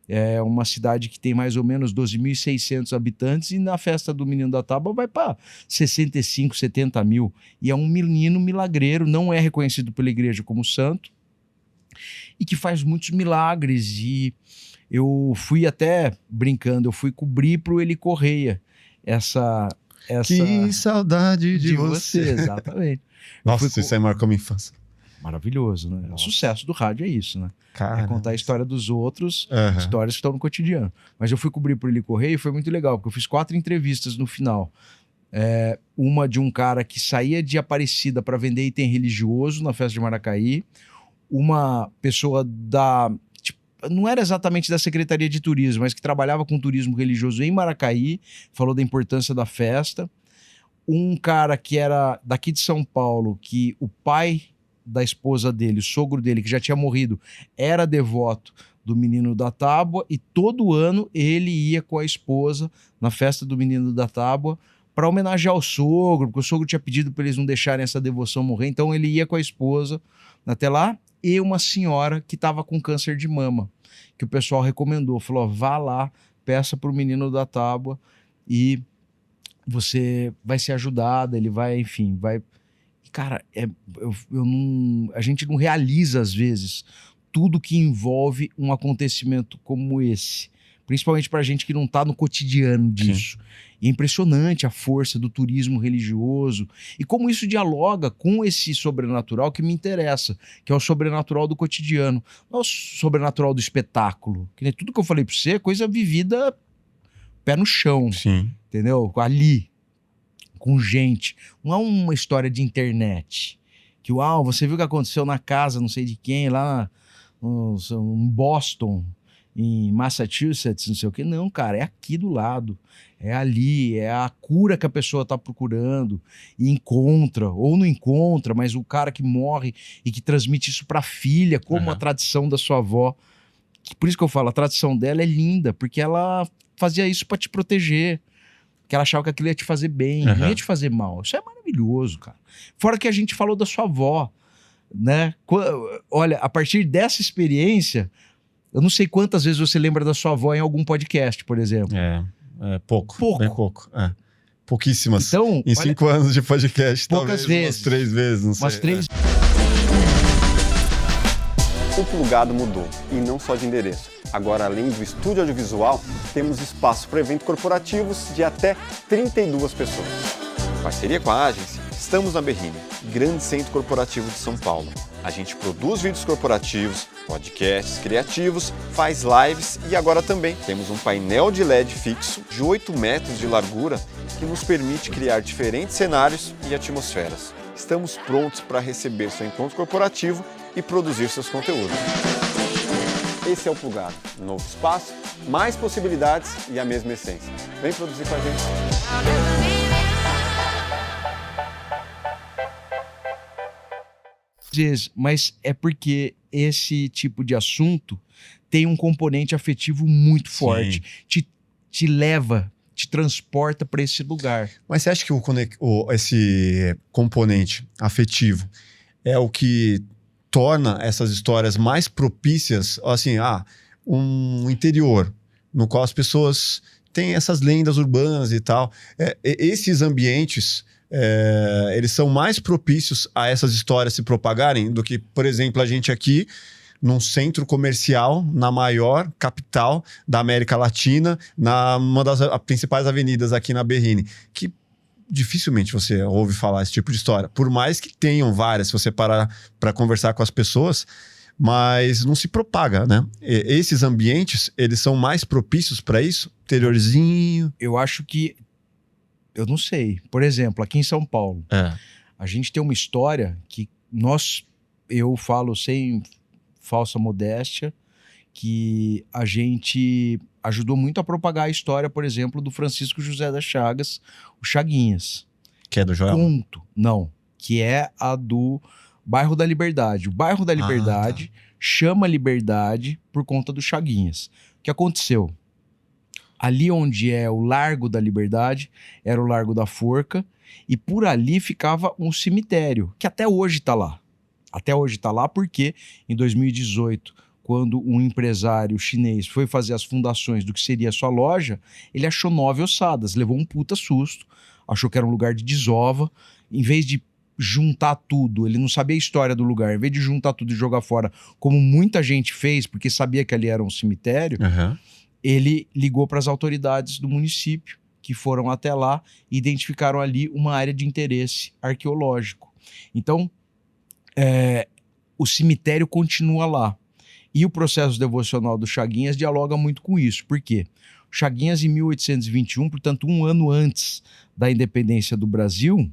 É uma cidade que tem mais ou menos 12.600 habitantes e na festa do Menino da Tábua vai para 65, 70 mil. E é um menino milagreiro, não é reconhecido pela igreja como santo e que faz muitos milagres. E eu fui até, brincando, eu fui cobrir pro Eli Correia essa... Que saudade de você. Exatamente. Nossa, isso aí marcou minha infância. Maravilhoso, né? O sucesso do rádio é isso, né? Caramba. É contar a história dos outros, histórias que estão no cotidiano. Mas eu fui cobrir por Eli Correia e foi muito legal, porque eu fiz 4 entrevistas no final. Uma de um cara que saía de Aparecida para vender item religioso na festa de Maracaí. Uma pessoa não era exatamente da Secretaria de Turismo, mas que trabalhava com turismo religioso em Maracaí, falou da importância da festa. Um cara que era daqui de São Paulo, que o pai da esposa dele, o sogro dele, que já tinha morrido, era devoto do Menino da Tábua e todo ano ele ia com a esposa na festa do Menino da Tábua para homenagear o sogro, porque o sogro tinha pedido para eles não deixarem essa devoção morrer, então ele ia com a esposa até lá, e uma senhora que estava com câncer de mama, que o pessoal recomendou, falou, vá lá, peça para o Menino da Tábua e você vai ser ajudada, ele vai, enfim, vai... Cara, a gente não realiza, às vezes, tudo que envolve um acontecimento como esse. Principalmente pra gente que não tá no cotidiano disso. Sim. E é impressionante a força do turismo religioso e como isso dialoga com esse sobrenatural que me interessa, que é o sobrenatural do cotidiano. Não é o sobrenatural do espetáculo. Que nem tudo que eu falei pra você é coisa vivida pé no chão. Sim. Entendeu? Ali. Com gente. Não é uma história de internet. Que, uau, você viu o que aconteceu na casa, não sei de quem, lá em Boston, em Massachusetts, não sei o quê. Não, cara, é aqui do lado. É ali, é a cura que a pessoa tá procurando e encontra, ou não encontra, mas o cara que morre e que transmite isso pra filha, como a tradição da sua avó. Por isso que eu falo, a tradição dela é linda, porque ela fazia isso pra te proteger. Que ela achava que aquilo ia te fazer bem, não ia te fazer mal. Isso é maravilhoso, cara. Fora que a gente falou da sua avó, né? Olha, a partir dessa experiência, eu não sei quantas vezes você lembra da sua avó em algum podcast, por exemplo. Pouco. Bem pouco. Pouquíssimas. Então, em 5 anos de podcast, poucas talvez vezes. umas 3 vezes, não sei. Umas 3 O Plugado mudou, e não só de endereço. Agora, além do estúdio audiovisual, temos espaço para eventos corporativos de até 32 pessoas. Em parceria com a Agence, estamos na Berrini, grande centro corporativo de São Paulo. A gente produz vídeos corporativos, podcasts criativos, faz lives e agora também temos um painel de LED fixo de 8 metros de largura que nos permite criar diferentes cenários e atmosferas. Estamos prontos para receber seu encontro corporativo e produzir seus conteúdos. Esse é o Plugado, um novo espaço, mais possibilidades e a mesma essência. Vem produzir com a gente. Mas é porque esse tipo de assunto tem um componente afetivo muito forte. Te leva, te transporta para esse lugar. Mas você acha que esse componente afetivo é o que torna essas histórias mais propícias, assim, um interior no qual as pessoas têm essas lendas urbanas e tal. Esses ambientes, eles são mais propícios a essas histórias se propagarem do que, por exemplo, a gente aqui num centro comercial, na maior capital da América Latina, numa das principais avenidas aqui na Berrini, que dificilmente você ouve falar esse tipo de história. Por mais que tenham várias, se você parar para conversar com as pessoas, mas não se propaga, né? Esses ambientes, eles são mais propícios para isso? Interiorzinho? Eu acho que... Eu não sei. Por exemplo, aqui em São Paulo, a gente tem uma história que eu falo sem falsa modéstia, que a gente ajudou muito a propagar a história, por exemplo, do Francisco José das Chagas, o Chaguinhas. Que é do Joel? Não, que é a do Bairro da Liberdade. O Bairro da Liberdade chama Liberdade por conta do Chaguinhas. O que aconteceu? Ali onde é o Largo da Liberdade, era o Largo da Forca, e por ali ficava um cemitério, que até hoje está lá. Até hoje está lá porque, em 2018, quando um empresário chinês foi fazer as fundações do que seria a sua loja, ele achou 9 ossadas, levou um puta susto, achou que era um lugar de desova, em vez de juntar tudo, ele não sabia a história do lugar, em vez de juntar tudo e jogar fora, como muita gente fez, porque sabia que ali era um cemitério, ele ligou para as autoridades do município, que foram até lá e identificaram ali uma área de interesse arqueológico. Então, o cemitério continua lá. E o processo devocional do Chaguinhas dialoga muito com isso. Por quê? O Chaguinhas, em 1821, portanto, um ano antes da independência do Brasil,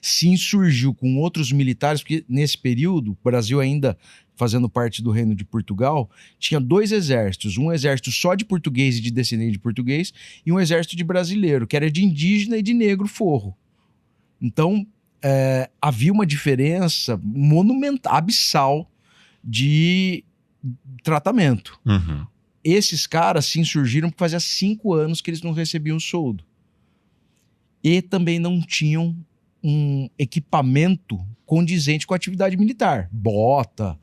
se insurgiu com outros militares, porque nesse período, o Brasil ainda fazendo parte do Reino de Portugal, tinha 2 exércitos, um exército só de português e de descendente de português, e um exército de brasileiro, que era de indígena e de negro forro. Então, havia uma diferença monumental, abissal de tratamento. Esses caras se insurgiram porque fazia 5 anos que eles não recebiam soldo. E também não tinham um equipamento condizente com a atividade militar. Bota,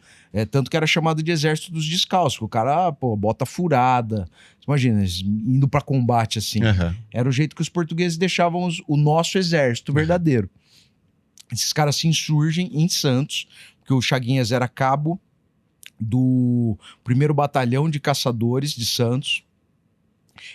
tanto que era chamado de exército dos descalços. O cara, bota furada. Imagina, indo para combate assim. Era o jeito que os portugueses deixavam o nosso exército verdadeiro. Esses caras se insurgem em Santos, porque o Chaguinhas era cabo do 1º Batalhão de Caçadores de Santos.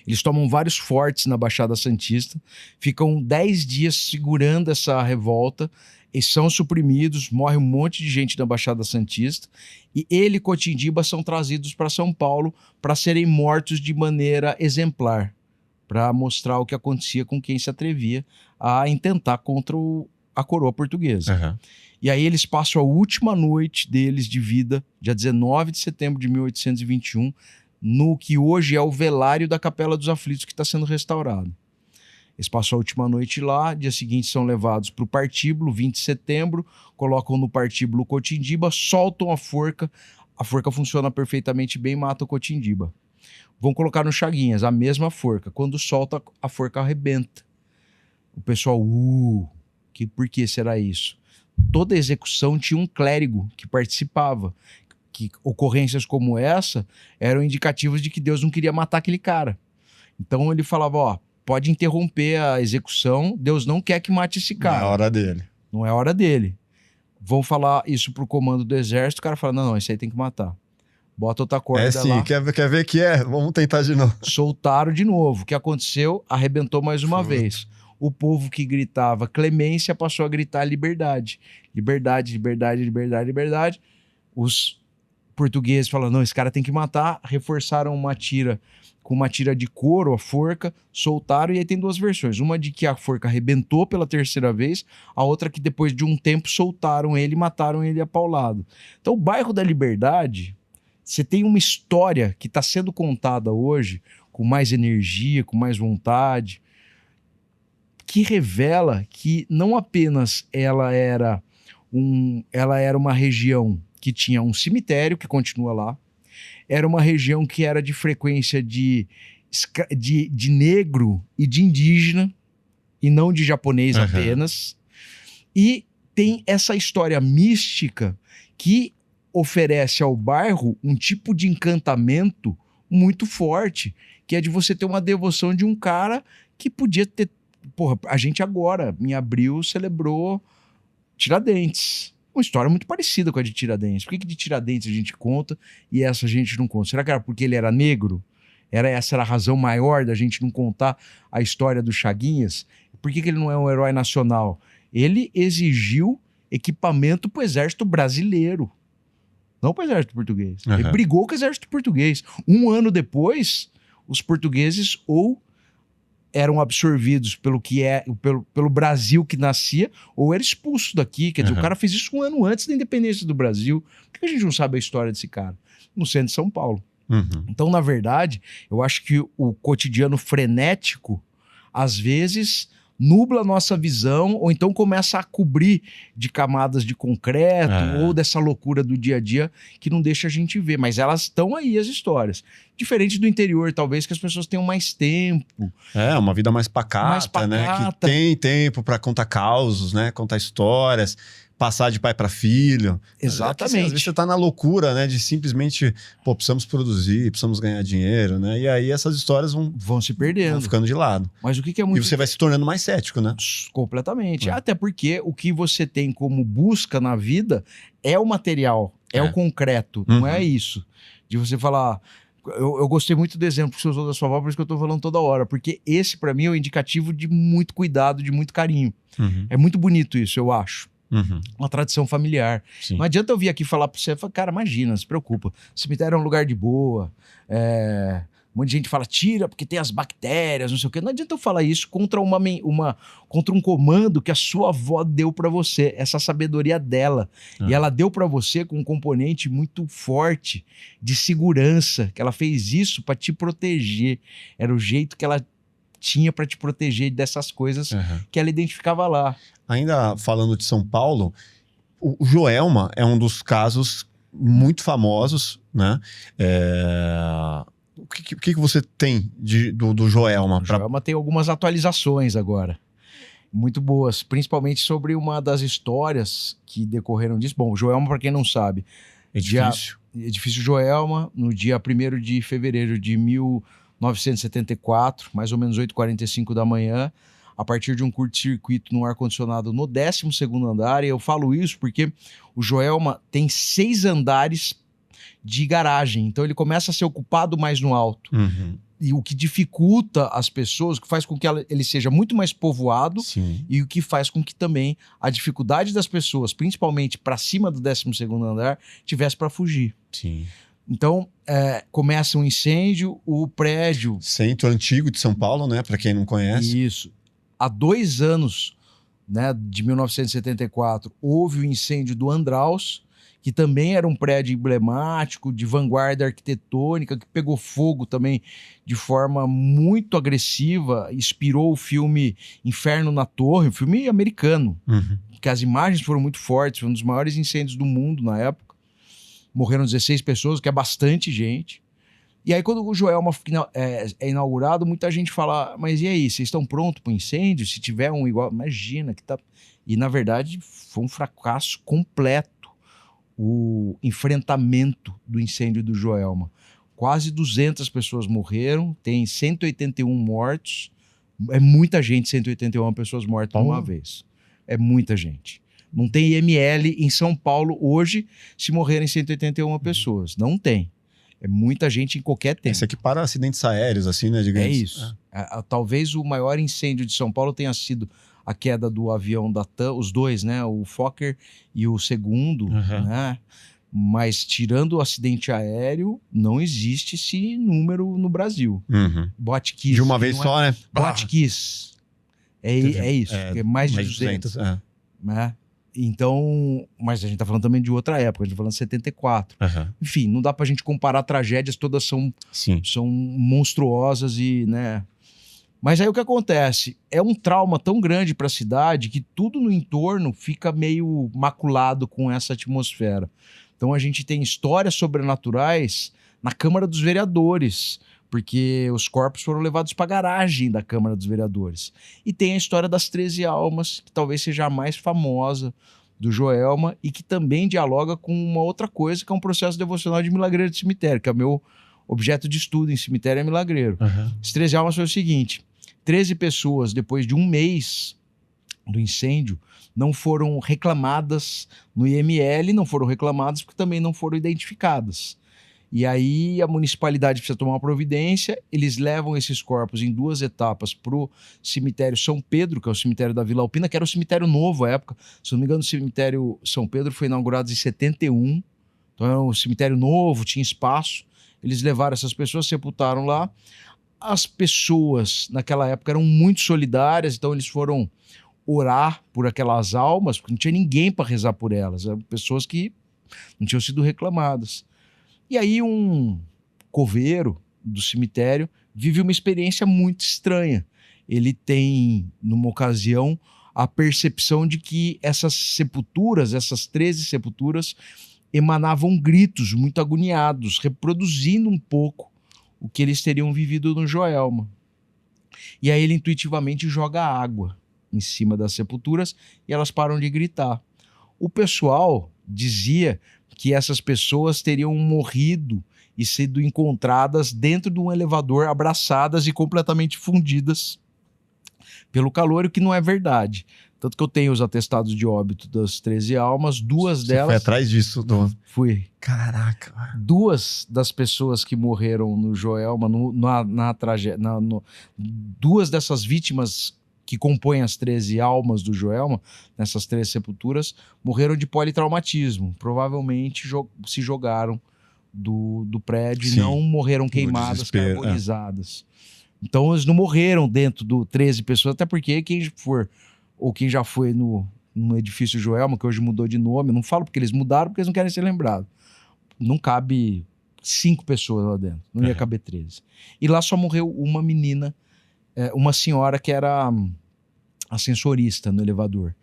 Eles tomam vários fortes na Baixada Santista, ficam 10 dias segurando essa revolta, e são suprimidos, morre um monte de gente na Baixada Santista, e ele e Cotindiba são trazidos para São Paulo para serem mortos de maneira exemplar, para mostrar o que acontecia com quem se atrevia a intentar contra a coroa portuguesa. E aí eles passam a última noite deles de vida, dia 19 de setembro de 1821, no que hoje é o velário da Capela dos Aflitos, que está sendo restaurado. Eles passam a última noite lá, dia seguinte são levados para o partíbulo, 20 de setembro, colocam no partíbulo Cotindiba, soltam a forca funciona perfeitamente bem, mata o Cotindiba. Vão colocar no Chaguinhas, a mesma forca. Quando solta, a forca arrebenta. O pessoal, por que será isso? Toda execução tinha um clérigo que participava, que ocorrências como essa eram indicativos de que Deus não queria matar aquele cara. Então ele falava, pode interromper a execução, Deus não quer que mate esse cara. Não é hora dele. Não é hora dele. Vão falar isso pro comando do exército, o cara fala, não, esse aí tem que matar. Bota outra corda lá. Quer ver que é? Vamos tentar de novo. Soltaram de novo. O que aconteceu? Arrebentou mais uma vez. O povo que gritava clemência passou a gritar liberdade. Liberdade, liberdade, liberdade, liberdade. Os portugueses falaram, não, esse cara tem que matar. Reforçaram uma tira com uma tira de couro, a forca, soltaram, e aí tem 2 versões. Uma de que a forca arrebentou pela 3ª vez, a outra que depois de um tempo soltaram ele e mataram ele a paulado. Então o bairro da Liberdade, você tem uma história que está sendo contada hoje com mais energia, com mais vontade, que revela que não apenas ela era uma região que tinha um cemitério, que continua lá, era uma região que era de frequência de negro e de indígena, e não de japonês apenas. E tem essa história mística que oferece ao bairro um tipo de encantamento muito forte, que é de você ter uma devoção de um cara que podia ter... a gente agora, em abril, celebrou Tiradentes. Uma história muito parecida com a de Tiradentes. Por que de Tiradentes a gente conta e essa a gente não conta? Será que era porque ele era negro? Essa era a razão maior da gente não contar a história do Chaguinhas? Por que ele não é um herói nacional? Ele exigiu equipamento para o exército brasileiro, não para o exército português. Ele brigou com o exército português. Um ano depois, os portugueses ou eram absorvidos pelo Brasil que nascia, ou era expulso daqui. Quer dizer, o cara fez isso um ano antes da independência do Brasil. Por que a gente não sabe a história desse cara? No centro de São Paulo. Então, na verdade, eu acho que o cotidiano frenético, às vezes, nubla a nossa visão, ou então começa a cobrir de camadas de concreto, ou dessa loucura do dia a dia que não deixa a gente ver. Mas elas estão aí, as histórias. Diferente do interior, talvez, que as pessoas tenham mais tempo. Uma vida mais pacata, né? Que tem tempo para contar causos, né? Contar histórias, passar de pai para filho. Exatamente. Assim, às vezes você tá na loucura, né? De simplesmente, precisamos produzir, precisamos ganhar dinheiro, né? E aí essas histórias vão se perdendo. Vão ficando de lado. Mas o que é muito... E você vai se tornando mais cético, né? Completamente. Até porque o que você tem como busca na vida é o material, é o concreto, não é isso. De você falar... Eu gostei muito do exemplo que você usou da sua avó, por isso que eu tô falando toda hora. Porque esse, para mim, é o indicativo de muito cuidado, de muito carinho. É muito bonito isso, eu acho. Uma tradição familiar. Sim. Não adianta eu vir aqui falar pra você, cara, imagina, não se preocupa. Cemitério é um lugar de boa. Um monte de gente fala, tira, porque tem as bactérias, não sei o quê. Não adianta eu falar isso contra contra um comando que a sua avó deu pra você, essa sabedoria dela. E ela deu pra você com um componente muito forte de segurança, que ela fez isso pra te proteger. Era o jeito que ela tinha pra te proteger dessas coisas que ela identificava lá. Ainda falando de São Paulo, o Joelma é um dos casos muito famosos, né? O que você tem do Joelma? O Joelma tem algumas atualizações agora, muito boas, principalmente sobre uma das histórias que decorreram disso. Bom, o Joelma, para quem não sabe, Edifício Joelma, no dia 1º de fevereiro de 1974, mais ou menos 8h45 da manhã, a partir de um curto-circuito no ar-condicionado no 12º andar. E eu falo isso porque o Joelma tem 6 andares de garagem, então ele começa a ser ocupado mais no alto. E o que dificulta as pessoas, o que faz com que ele seja muito mais povoado. Sim. E o que faz com que também a dificuldade das pessoas, principalmente para cima do 12º andar, tivesse para fugir. Sim. Então, começa um incêndio, o prédio... Centro antigo de São Paulo, né? Para quem não conhece. Isso. Há 2 anos, né, de 1974, houve o incêndio do Andraus, que também era um prédio emblemático, de vanguarda arquitetônica, que pegou fogo também de forma muito agressiva, inspirou o filme Inferno na Torre, um filme americano, que as imagens foram muito fortes, foi um dos maiores incêndios do mundo na época. Morreram 16 pessoas, que é bastante gente. E aí, quando o Joelma é inaugurado, muita gente fala, mas e aí, vocês estão prontos para o incêndio? Se tiver um igual, imagina que tá... E, na verdade, foi um fracasso completo o enfrentamento do incêndio do Joelma. Quase 200 pessoas morreram, tem 181 mortos. É muita gente, 181 pessoas mortas uma vez. É muita gente. Não tem IML em São Paulo hoje se morrerem 181 pessoas. Não tem. É muita gente em qualquer tempo. Isso aqui para acidentes aéreos, assim, né? Digamos. É isso. Talvez o maior incêndio de São Paulo tenha sido a queda do avião da TAM, os dois, né? O Fokker e o segundo, né? Mas tirando o acidente aéreo, não existe esse número no Brasil. Botkiss. De uma vez só, né? Botkiss. É isso. É mais de 200. Né? Então, mas a gente tá falando também de outra época, a gente tá falando de 74. Enfim, não dá pra gente comparar tragédias, todas são monstruosas e, né... Mas aí o que acontece? É um trauma tão grande para a cidade que tudo no entorno fica meio maculado com essa atmosfera. Então a gente tem histórias sobrenaturais na Câmara dos Vereadores, porque os corpos foram levados para a garagem da Câmara dos Vereadores. E tem a história das 13 almas, que talvez seja a mais famosa do Joelma e que também dialoga com uma outra coisa, que é um processo devocional de milagreiro de cemitério, que é o meu objeto de estudo em cemitério, é milagreiro. As 13 almas foi o seguinte: 13 pessoas, depois de um mês do incêndio, não foram reclamadas no IML, não foram reclamadas porque também não foram identificadas. E aí a municipalidade precisa tomar uma providência, eles levam esses corpos em 2 etapas para o cemitério São Pedro, que é o cemitério da Vila Alpina, que era um cemitério novo à época. Se não me engano, o cemitério São Pedro foi inaugurado em 71, então era um cemitério novo, tinha espaço. Eles levaram essas pessoas, sepultaram lá. As pessoas naquela época eram muito solidárias, então eles foram orar por aquelas almas, porque não tinha ninguém para rezar por elas, eram pessoas que não tinham sido reclamadas. E aí um coveiro do cemitério vive uma experiência muito estranha. ele tem, numa ocasião, a percepção de que essas sepulturas, essas 13 sepulturas, emanavam gritos muito agoniados, reproduzindo um pouco o que eles teriam vivido no Joelma. E aí ele intuitivamente joga água em cima das sepulturas e elas param de gritar. O pessoal dizia que essas pessoas teriam morrido e sido encontradas dentro de um elevador, abraçadas e completamente fundidas pelo calor, o que não é verdade. Tanto que eu tenho os atestados de óbito das 13 almas, duas delas... Você foi atrás disso? Fui. Caraca. Duas das pessoas que morreram no Joelma, duas dessas vítimas que compõem as 13 almas do Joelma, nessas 13 sepulturas, morreram de politraumatismo. Provavelmente se jogaram do prédio. Sim, e não morreram queimadas, carbonizadas. Então eles não morreram dentro do 13 pessoas, até porque quem for, ou quem já foi no edifício Joelma, que hoje mudou de nome, eu não falo porque eles mudaram, porque eles não querem ser lembrados. Não cabe 5 pessoas lá dentro, não ia caber 13. E lá só morreu uma menina, uma senhora que era ascensorista no elevador.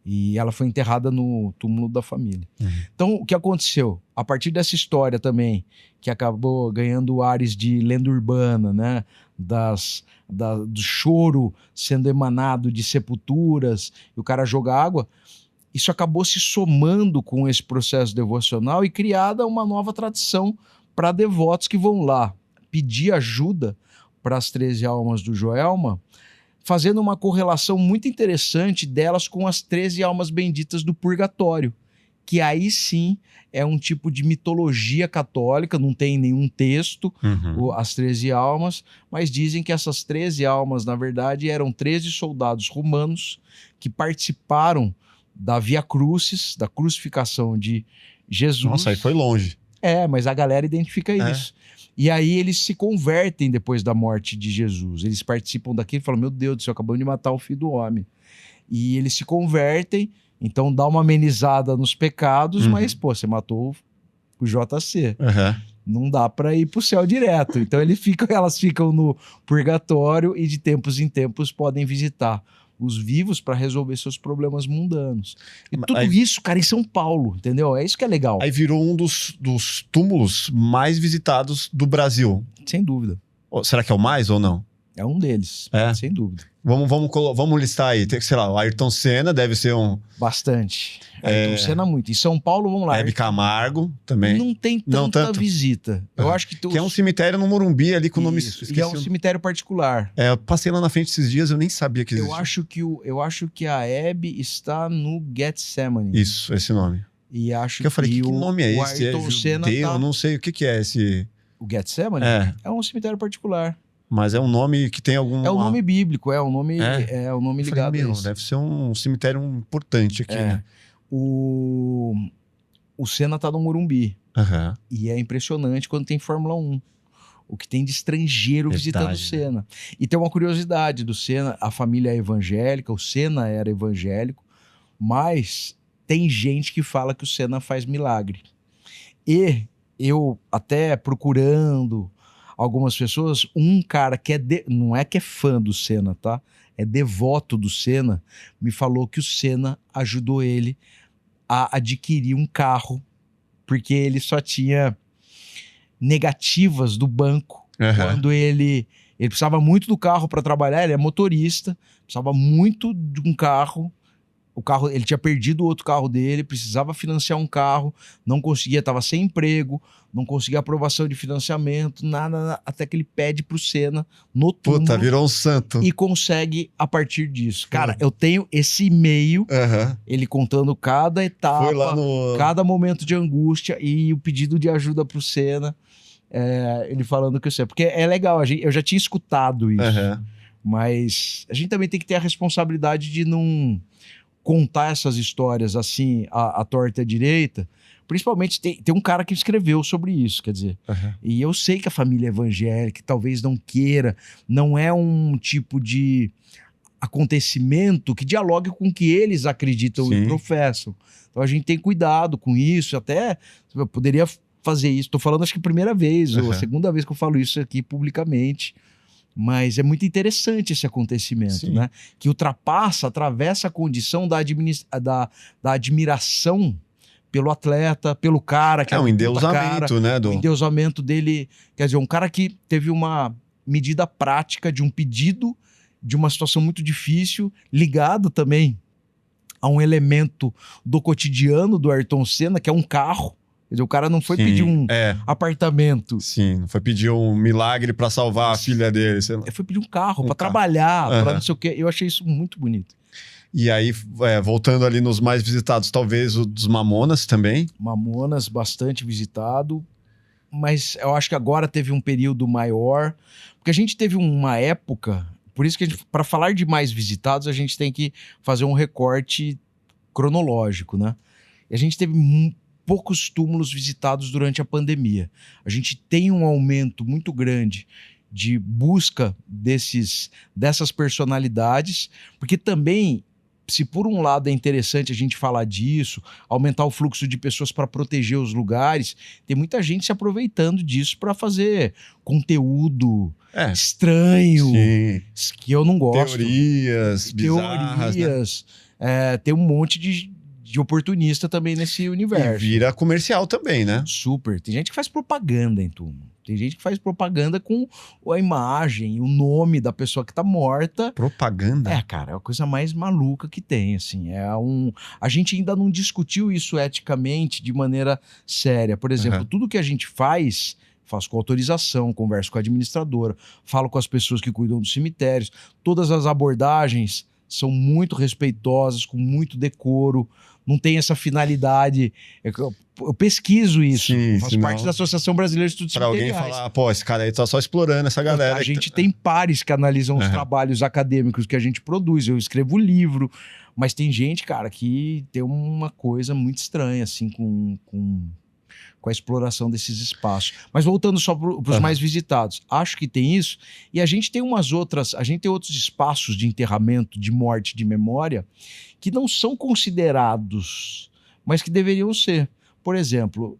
E ela foi enterrada no túmulo da família. Então, o que aconteceu? A partir dessa história também, que acabou ganhando ares de lenda urbana, né? Do choro sendo emanado de sepulturas, e o cara joga água, isso acabou se somando com esse processo devocional e criada uma nova tradição para devotos que vão lá pedir ajuda para as 13 almas do Joelma, fazendo uma correlação muito interessante delas com as 13 almas benditas do purgatório, que aí sim é um tipo de mitologia católica, não tem nenhum texto, as 13 almas, mas dizem que essas 13 almas, na verdade, eram 13 soldados romanos que participaram da Via Crucis, da crucificação de Jesus. Nossa, aí foi longe. Mas a galera identifica isso. E aí eles se convertem depois da morte de Jesus. Eles participam daquilo e falam, meu Deus do céu, acabamos de matar o filho do homem. E eles se convertem, então dá uma amenizada nos pecados, mas, pô, você matou o JC. Não dá para ir pro céu direto. Então elas ficam no purgatório e de tempos em tempos podem visitar os vivos para resolver seus problemas mundanos. E tudo isso, cara, em São Paulo, entendeu? É isso que é legal. Aí virou um dos túmulos mais visitados do Brasil. Sem dúvida. Será que é o mais ou não? É um deles, sem dúvida. Vamos listar aí. Sei lá, o Ayrton Senna deve ser um... Bastante. Ayrton Senna muito. Em São Paulo, vamos lá. Hebe Camargo também. Não tem tanta visita. Eu acho que... Que é um cemitério no Morumbi ali com o nome... E é um cemitério particular. Eu passei lá na frente esses dias, eu nem sabia que existia. Eu acho que a Hebe está no Getsemane. Isso, esse nome. E acho que eu falei, que nome é esse? Ayrton Senna Eu não sei o que é esse... O Getsemane? É um cemitério particular. Mas é um nome que tem algum... É um nome bíblico, é um nome ligado a isso. Deve ser um cemitério importante aqui, né? O Senna tá no Morumbi. E é impressionante quando tem Fórmula 1. O que tem de estrangeiro visitando o Senna. E tem uma curiosidade do Senna, a família é evangélica, o Senna era evangélico, mas tem gente que fala que o Senna faz milagre. E eu, até procurando algumas pessoas, um cara que não é que é fã do Senna, tá? É devoto do Senna, me falou que o Senna ajudou ele a adquirir um carro, porque ele só tinha negativas do banco. Quando ele precisava muito do carro para trabalhar, ele é motorista, precisava muito de um carro. O carro, ele tinha perdido o outro carro dele, precisava financiar um carro, não conseguia, estava sem emprego, não conseguia aprovação de financiamento, nada, até que ele pede pro Senna no túmulo. Puta, virou um santo. E consegue a partir disso. Cara, eu tenho esse e-mail, ele contando cada etapa, cada momento de angústia e o pedido de ajuda pro Senna, ele falando que eu sei. Porque é legal, eu já tinha escutado isso, mas a gente também tem que ter a responsabilidade de não contar essas histórias assim, à torta e à direita. Principalmente tem um cara que escreveu sobre isso, quer dizer. E eu sei que a família é evangélica, talvez não queira, não é um tipo de acontecimento que dialogue com o que eles acreditam e professam. Então a gente tem cuidado com isso, até eu poderia fazer isso. Estou falando acho que a primeira vez, ou a segunda vez que eu falo isso aqui publicamente. Mas é muito interessante esse acontecimento, né? Que atravessa a condição da admiração pelo atleta, pelo cara. Que um endeusamento, né? O endeusamento dele. Quer dizer, um cara que teve uma medida prática de um pedido de uma situação muito difícil, ligado também a um elemento do cotidiano do Ayrton Senna, que é um carro. Quer dizer, o cara não foi pedir um apartamento. Sim, não foi pedir um milagre para salvar a filha dele. Ele foi pedir um carro para trabalhar, para não sei o quê. Eu achei isso muito bonito. E aí, voltando ali nos mais visitados, talvez o dos Mamonas também. Mamonas, bastante visitado. Mas eu acho que agora teve um período maior. Porque a gente teve uma época... Por isso que para falar de mais visitados, a gente tem que fazer um recorte cronológico, né? E a gente teve poucos túmulos visitados durante a pandemia. A gente tem um aumento muito grande de busca dessas personalidades, porque também, se por um lado é interessante a gente falar disso, aumentar o fluxo de pessoas para proteger os lugares, tem muita gente se aproveitando disso para fazer conteúdo estranho, que eu não gosto. Teorias bizarras, né? Tem um monte de oportunista também nesse universo. E vira comercial também, né? Super. Tem gente que faz propaganda em túmulo. Tem gente que faz propaganda com a imagem, o nome da pessoa que tá morta. Propaganda? Cara, é a coisa mais maluca que tem, assim. A gente ainda não discutiu isso eticamente de maneira séria. Por exemplo, tudo que a gente faço com autorização, converso com a administradora, falo com as pessoas que cuidam dos cemitérios. Todas as abordagens são muito respeitosas, com muito decoro, não tem essa finalidade. Eu pesquiso isso, faço parte da Associação Brasileira de Estudos Cemiteriais. Para alguém falar, pô, esse cara aí tá só explorando essa galera. A gente tem pares que analisam os trabalhos acadêmicos que a gente produz, eu escrevo livro, mas tem gente, cara, que tem uma coisa muito estranha, assim, com a exploração desses espaços. Mas voltando só para os mais visitados, acho que tem isso, e a gente tem outros espaços de enterramento, de morte, de memória, que não são considerados, mas que deveriam ser. Por exemplo,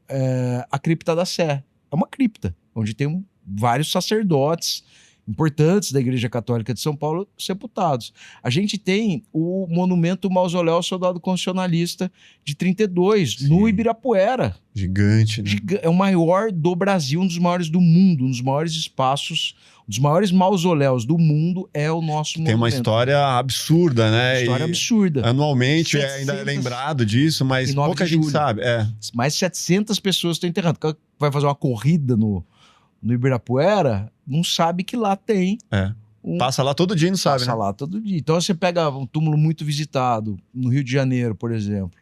a Cripta da Sé. É uma cripta, onde tem vários sacerdotes importantes da Igreja Católica de São Paulo sepultados. A gente tem o monumento Mausoléu ao Soldado Constitucionalista de 32, no Ibirapuera. Gigante, né? É o maior do Brasil, um dos maiores do mundo, um dos maiores espaços, um dos maiores mausoléus do mundo é o nosso monumento. Tem uma história absurda, né? História absurda. Anualmente ainda é lembrado disso, mas pouca gente sabe. Mais de 700 pessoas estão enterrando. Vai fazer uma corrida no Ibirapuera, não sabe que lá tem. Passa lá todo dia e não sabe, Passa né? lá todo dia. Então você pega um túmulo muito visitado, no Rio de Janeiro, por exemplo.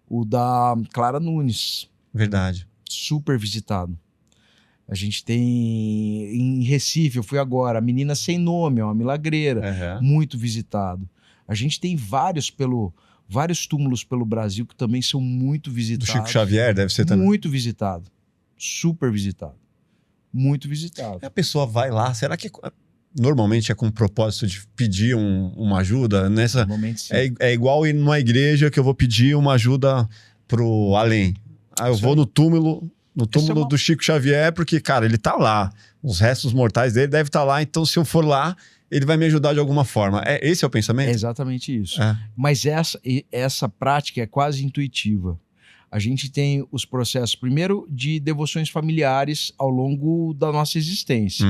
O da Clara Nunes. Verdade. Super visitado. A gente tem em Recife, eu fui agora, a Menina Sem Nome, é uma milagreira, muito visitado. A gente tem vários túmulos pelo Brasil que também são muito visitados. Do Chico Xavier deve ser também. Muito visitado. Super visitado. Muito visitado. A pessoa vai lá, será que normalmente é com o propósito de pedir uma ajuda? Normalmente sim. É igual ir numa igreja que eu vou pedir uma ajuda pro além. Eu vou no túmulo do Chico Xavier, porque, cara, ele tá lá. Os restos mortais dele devem estar lá, então se eu for lá, ele vai me ajudar de alguma forma. Esse é o pensamento? É exatamente isso. Mas essa prática é quase intuitiva. A gente tem os processos, primeiro, de devoções familiares ao longo da nossa existência.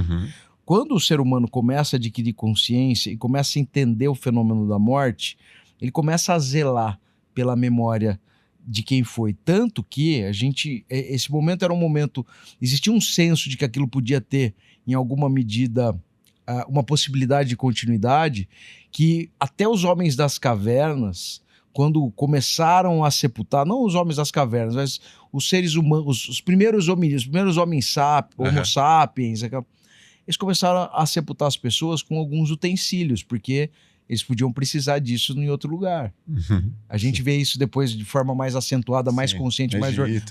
Quando o ser humano começa a adquirir consciência e começa a entender o fenômeno da morte, ele começa a zelar pela memória de quem foi. Tanto que esse momento era um momento... Existia um senso de que aquilo podia ter, em alguma medida, uma possibilidade de continuidade, que até os homens das cavernas... Quando começaram a sepultar, não os homens das cavernas, mas os seres humanos, os primeiros hominídeos, os primeiros homo sapiens, eles começaram a sepultar as pessoas com alguns utensílios, porque eles podiam precisar disso em outro lugar. A gente vê isso depois de forma mais acentuada, mais consciente,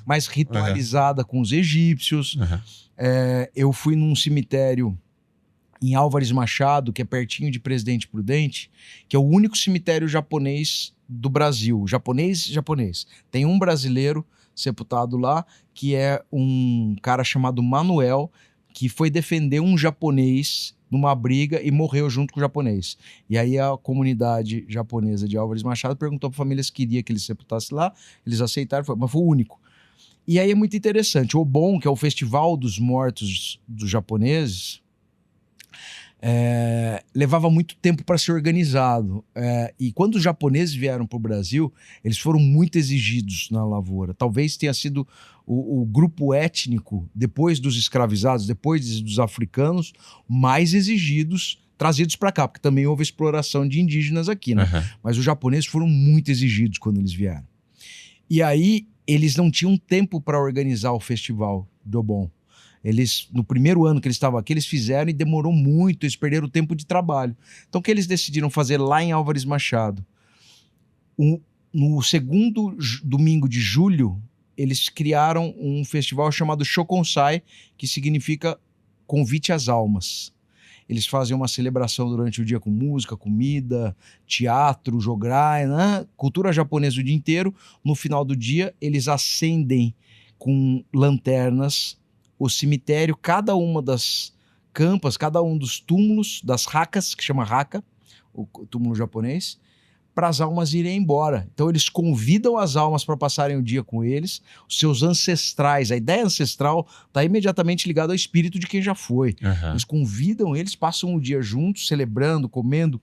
mais ritualizada com os egípcios. Eu fui num cemitério em Álvares Machado, que é pertinho de Presidente Prudente, que é o único cemitério japonês do Brasil. Japonês. Tem um brasileiro sepultado lá, que é um cara chamado Manuel, que foi defender um japonês numa briga e morreu junto com o japonês. E aí a comunidade japonesa de Álvares Machado perguntou para a família se queria que ele sepultasse lá, eles aceitaram, mas foi o único. E aí é muito interessante, o Obon, que é o Festival dos Mortos dos japoneses, levava muito tempo para ser organizado. E quando os japoneses vieram para o Brasil, eles foram muito exigidos na lavoura. Talvez tenha sido o grupo étnico, depois dos escravizados, depois dos africanos, mais exigidos, trazidos para cá, porque também houve exploração de indígenas aqui, né? Uhum. Mas os japoneses foram muito exigidos quando eles vieram. E aí, eles não tinham tempo para organizar o festival do Obon. Eles, no primeiro ano que eles estavam aqui, eles fizeram e demorou muito, eles perderam o tempo de trabalho. Então, o que eles decidiram fazer lá em Álvares Machado? No segundo domingo de julho, eles criaram um festival chamado Shokonsai, que significa Convite às Almas. Eles fazem uma celebração durante o dia com música, comida, teatro, jograi, né? Cultura japonesa o dia inteiro. No final do dia, eles acendem com lanternas o cemitério, cada uma das campas, cada um dos túmulos, das hakas, que chama haka, o túmulo japonês, para as almas irem embora. Então eles convidam as almas para passarem o dia com eles, os seus ancestrais. A ideia ancestral está imediatamente ligada ao espírito de quem já foi. Uhum. Eles convidam eles, passam o dia juntos, celebrando, comendo,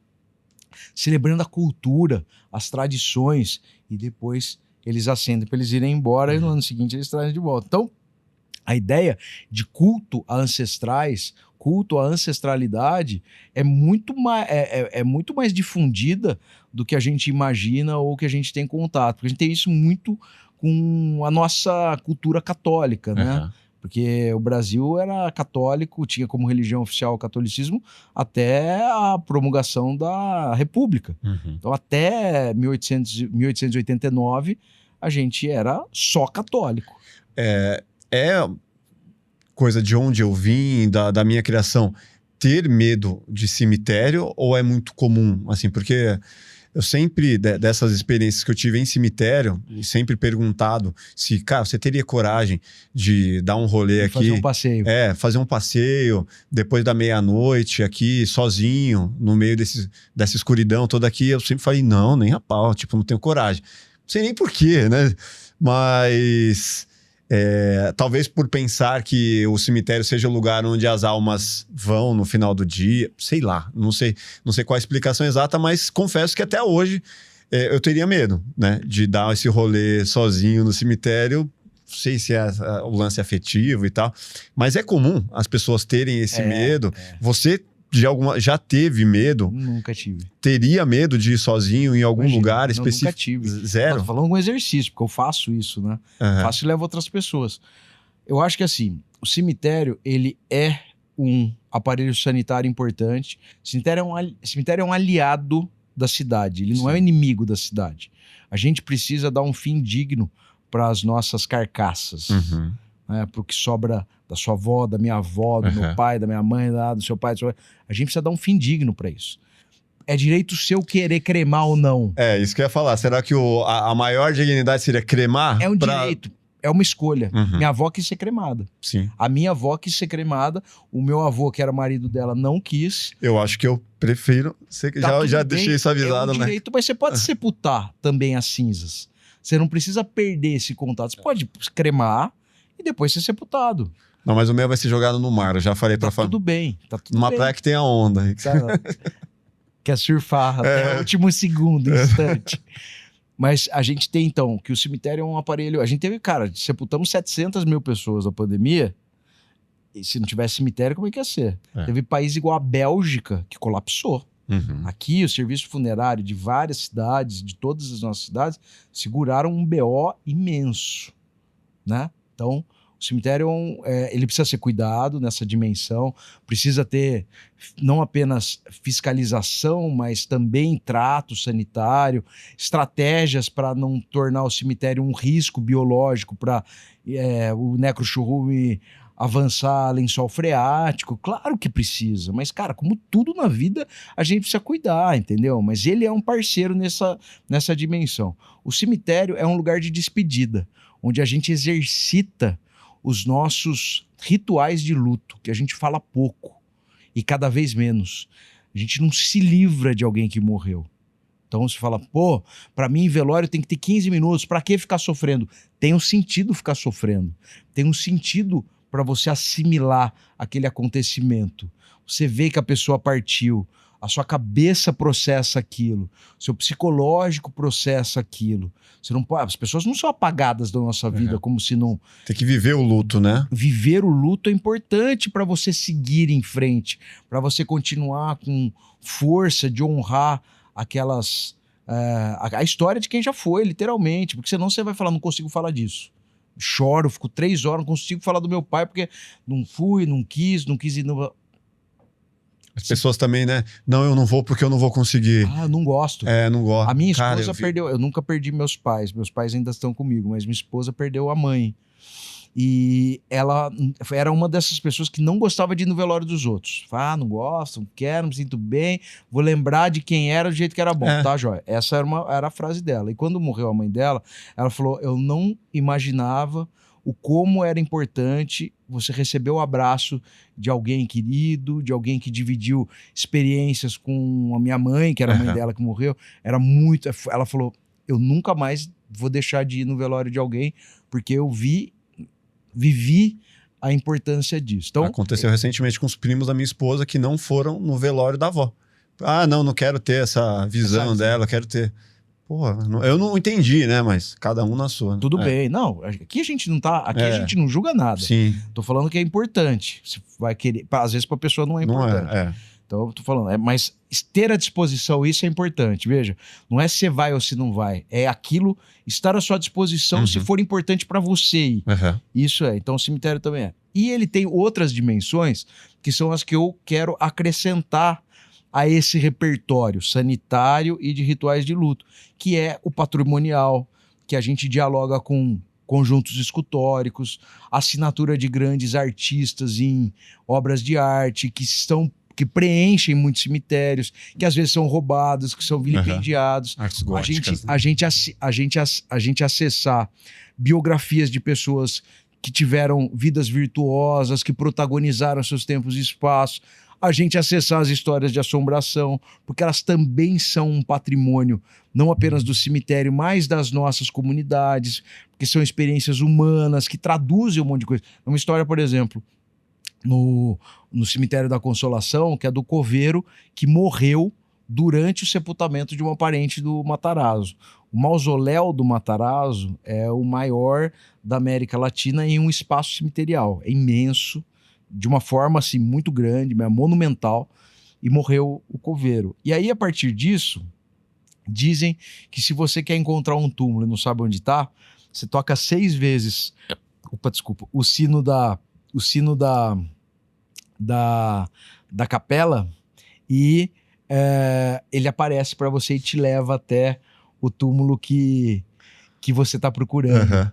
celebrando a cultura, as tradições, e depois eles acendem para eles irem embora, e no ano seguinte eles trazem de volta. Então, a ideia de culto a ancestrais, culto à ancestralidade é muito mais difundida do que a gente imagina ou que a gente tem contato. Porque a gente tem isso muito com a nossa cultura católica, né? Uhum. Porque o Brasil era católico, tinha como religião oficial o catolicismo até a promulgação da República. Uhum. Então, até 1889, a gente era só católico. É coisa de onde eu vim, da minha criação, ter medo de cemitério, ou é muito comum? Assim, porque eu sempre, dessas experiências que eu tive em cemitério, sempre perguntado se, cara, você teria coragem de dar um rolê aqui? Fazer um passeio. Fazer um passeio, depois da meia-noite, aqui, sozinho, no meio dessa escuridão toda aqui. Eu sempre falei, não, nem a pau, tipo, não tenho coragem. Não sei nem porquê, né? Mas... talvez por pensar que o cemitério seja o lugar onde as almas vão no final do dia, sei lá, não sei qual a explicação exata, mas confesso que até hoje eu teria medo, né, de dar esse rolê sozinho no cemitério. Não sei se é o lance afetivo e tal, mas é comum as pessoas terem esse medo. Você já teve medo? Nunca tive. Teria medo de ir sozinho em algum lugar específico? Nunca tive. Zero? Tô falando um exercício, porque eu faço isso, né? Uhum. Faço e levo outras pessoas. Eu acho que assim, o cemitério, ele é um aparelho sanitário importante. O cemitério é um aliado da cidade, ele não é o inimigo da cidade. A gente precisa dar um fim digno para as nossas carcaças. Uhum. Para o que sobra da sua avó, da minha avó, do meu pai, da minha mãe, do seu pai, do seu pai. A gente precisa dar um fim digno para isso. É direito seu querer cremar ou não. Isso que eu ia falar. Será que a maior dignidade seria cremar? É um direito, é uma escolha. Uhum. Minha avó quis ser cremada. Sim. A minha avó quis ser cremada, o meu avô, que era marido dela, não quis. Eu acho que eu prefiro... Já deixei isso avisado, né? É um direito, mas você pode sepultar também as cinzas. Você não precisa perder esse contato. Você pode cremar e depois ser sepultado. Não, mas o meu vai ser jogado no mar, eu já falei pra família. Tudo bem, tá tudo numa bem. praia que tem a onda. Quer surfar até o último segundo, instante. Mas a gente tem, então, que o cemitério é um aparelho... A gente teve, cara, sepultamos 700 mil pessoas na pandemia, e se não tivesse cemitério, como é que ia ser? Teve país igual a Bélgica que colapsou. Uhum. Aqui, o serviço funerário de várias cidades, de todas as nossas cidades, seguraram um BO imenso, né? Então, o cemitério ele precisa ser cuidado nessa dimensão, precisa ter não apenas fiscalização, mas também trato sanitário, estratégias para não tornar o cemitério um risco biológico para o necrochorume avançar lençol freático. Claro que precisa, mas, cara, como tudo na vida, a gente precisa cuidar, entendeu? Mas ele é um parceiro nessa dimensão. O cemitério é um lugar de despedida, onde a gente exercita os nossos rituais de luto, que a gente fala pouco. e cada vez menos. A gente não se livra de alguém que morreu. Então você fala, pô, pra mim velório tem que ter 15 minutos, pra que ficar sofrendo? Tem um sentido ficar sofrendo, tem um sentido para você assimilar aquele acontecimento. Você vê que a pessoa partiu, a sua cabeça processa aquilo, seu psicológico processa aquilo. Você não pode, as pessoas não são apagadas da nossa vida como se não... Tem que viver o luto, né? Viver o luto é importante para você seguir em frente, para você continuar com força de honrar aquelas... a história de quem já foi, literalmente, porque senão você vai falar, não consigo falar disso. Choro, fico 3 horas, não consigo falar do meu pai porque não fui, não quis ir... As pessoas também, né? Não, eu não vou porque eu não vou conseguir. Ah, eu não gosto. Não gosto. A minha esposa perdeu... Eu nunca perdi meus pais ainda estão comigo, mas minha esposa perdeu a mãe. E ela era uma dessas pessoas que não gostava de ir no velório dos outros. Fala, não gosto, não quero, me sinto bem, vou lembrar de quem era do jeito que era bom. Tá, joia? Essa era a frase dela. E quando morreu a mãe dela, ela falou, eu não imaginava o como era importante você receber o abraço de alguém querido, de alguém que dividiu experiências com a minha mãe, que era a mãe dela que morreu. Era muito... Ela falou, eu nunca mais vou deixar de ir no velório de alguém, porque eu vivi a importância disso. Então, aconteceu recentemente com os primos da minha esposa que não foram no velório da avó. Ah, não quero ter essa visão dela, quero ter... Pô, eu não entendi, né? Mas cada um na sua. Né? Tudo bem. Não, aqui a gente não tá... Aqui a gente não julga nada. Sim. Tô falando que é importante. Você vai querer... Às vezes pra pessoa não é importante. Não é. Então eu tô falando... mas ter à disposição isso é importante. Veja, não é se vai ou se não vai. É aquilo estar à sua disposição se for importante pra você ir. Isso é. Então o cemitério também é. E ele tem outras dimensões que são as que eu quero acrescentar a esse repertório sanitário e de rituais de luto, que é o patrimonial, que a gente dialoga com conjuntos escultóricos, assinatura de grandes artistas em obras de arte que preenchem muitos cemitérios, que às vezes são roubados, que são vilipendiados. A gente acessar biografias de pessoas que tiveram vidas virtuosas, que protagonizaram seus tempos e espaços, a gente acessar as histórias de assombração, porque elas também são um patrimônio, não apenas do cemitério, mas das nossas comunidades, porque são experiências humanas que traduzem um monte de coisa. Uma história, por exemplo, no cemitério da Consolação, que é do coveiro que morreu durante o sepultamento de uma parente do Matarazzo. O mausoléu do Matarazzo é o maior da América Latina em um espaço cemiterial. É imenso, de uma forma assim muito grande, monumental, e morreu o coveiro. E aí, a partir disso, dizem que se você quer encontrar um túmulo e não sabe onde está, você toca 6 vezes o sino da capela e ele aparece para você e te leva até o túmulo que você está procurando.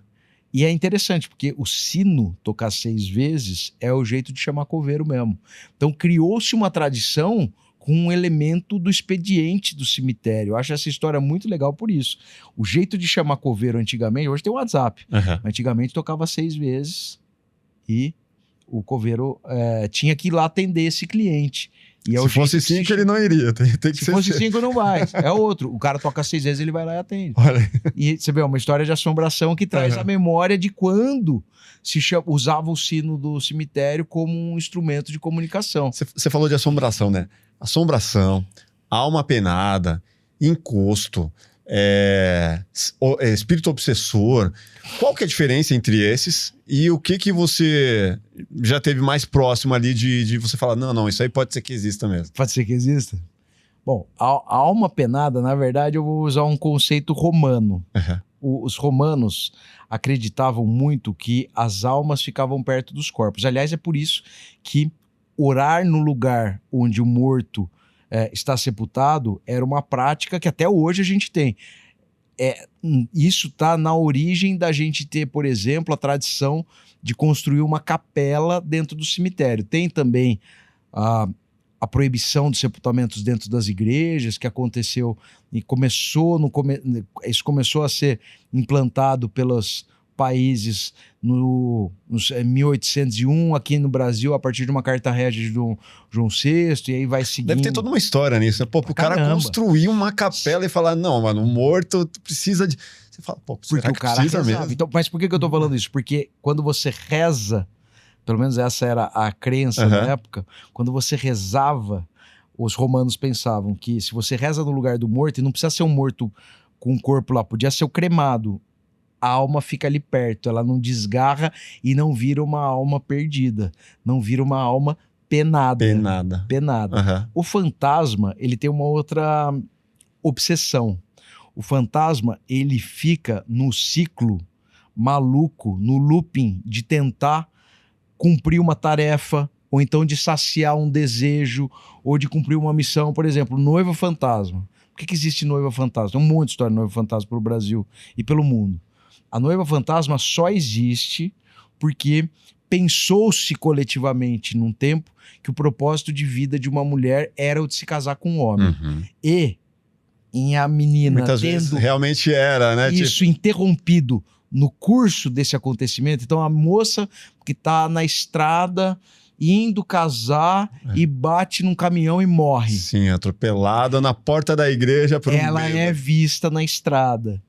E é interessante, porque o sino tocar 6 vezes é o jeito de chamar coveiro mesmo. Então criou-se uma tradição com um elemento do expediente do cemitério. Eu acho essa história muito legal por isso. O jeito de chamar coveiro antigamente, hoje tem o WhatsApp, antigamente tocava 6 vezes e o coveiro tinha que ir lá atender esse cliente. E se fosse 5, ele não iria. Tem que se ser fosse 5, não vai. É outro. O cara toca 6 vezes, ele vai lá e atende. Olha. E você vê, uma história de assombração que traz a memória de quando usava o sino do cemitério como um instrumento de comunicação. Você falou de assombração, né? Assombração, alma penada, encosto, espírito obsessor. Qual que é a diferença entre esses e o que você já teve mais próximo ali de você falar, não, isso aí pode ser que exista mesmo? Pode ser que exista? Bom, a alma penada, na verdade, eu vou usar um conceito romano. Os romanos acreditavam muito que as almas ficavam perto dos corpos. Aliás, é por isso que orar no lugar onde o morto está sepultado era uma prática que até hoje a gente tem. Isso está na origem da gente ter, por exemplo, a tradição de construir uma capela dentro do cemitério. Tem também a proibição de sepultamentos dentro das igrejas, que aconteceu e isso começou a ser implantado pelos países no 1801, aqui no Brasil, a partir de uma carta régia de João VI, e aí vai seguindo. Deve ter toda uma história nisso, né? Pô, pro cara construir uma capela e falar, não, mano, o morto precisa de... Você fala, pô, porque o cara rezava mesmo? Então, mas por que eu tô falando isso? Porque quando você reza, pelo menos essa era a crença na época, quando você rezava, os romanos pensavam que se você reza no lugar do morto, e não precisa ser um morto com o corpo lá, podia ser o cremado, a alma fica ali perto, ela não desgarra e não vira uma alma perdida, não vira uma alma penada. O fantasma, ele tem uma outra obsessão. O fantasma, ele fica no ciclo maluco, no looping de tentar cumprir uma tarefa, ou então de saciar um desejo, ou de cumprir uma missão. Por exemplo, noiva fantasma. Por que existe noiva fantasma? Tem um monte de história de noiva fantasma pelo Brasil e pelo mundo. A noiva fantasma só existe porque pensou-se coletivamente num tempo que o propósito de vida de uma mulher era o de se casar com um homem. E a menina muitas vezes realmente era, né? Isso interrompido no curso desse acontecimento. Então a moça que tá na estrada indo casar e bate num caminhão e morre. Sim, atropelada na porta da igreja por ela é vista na estrada.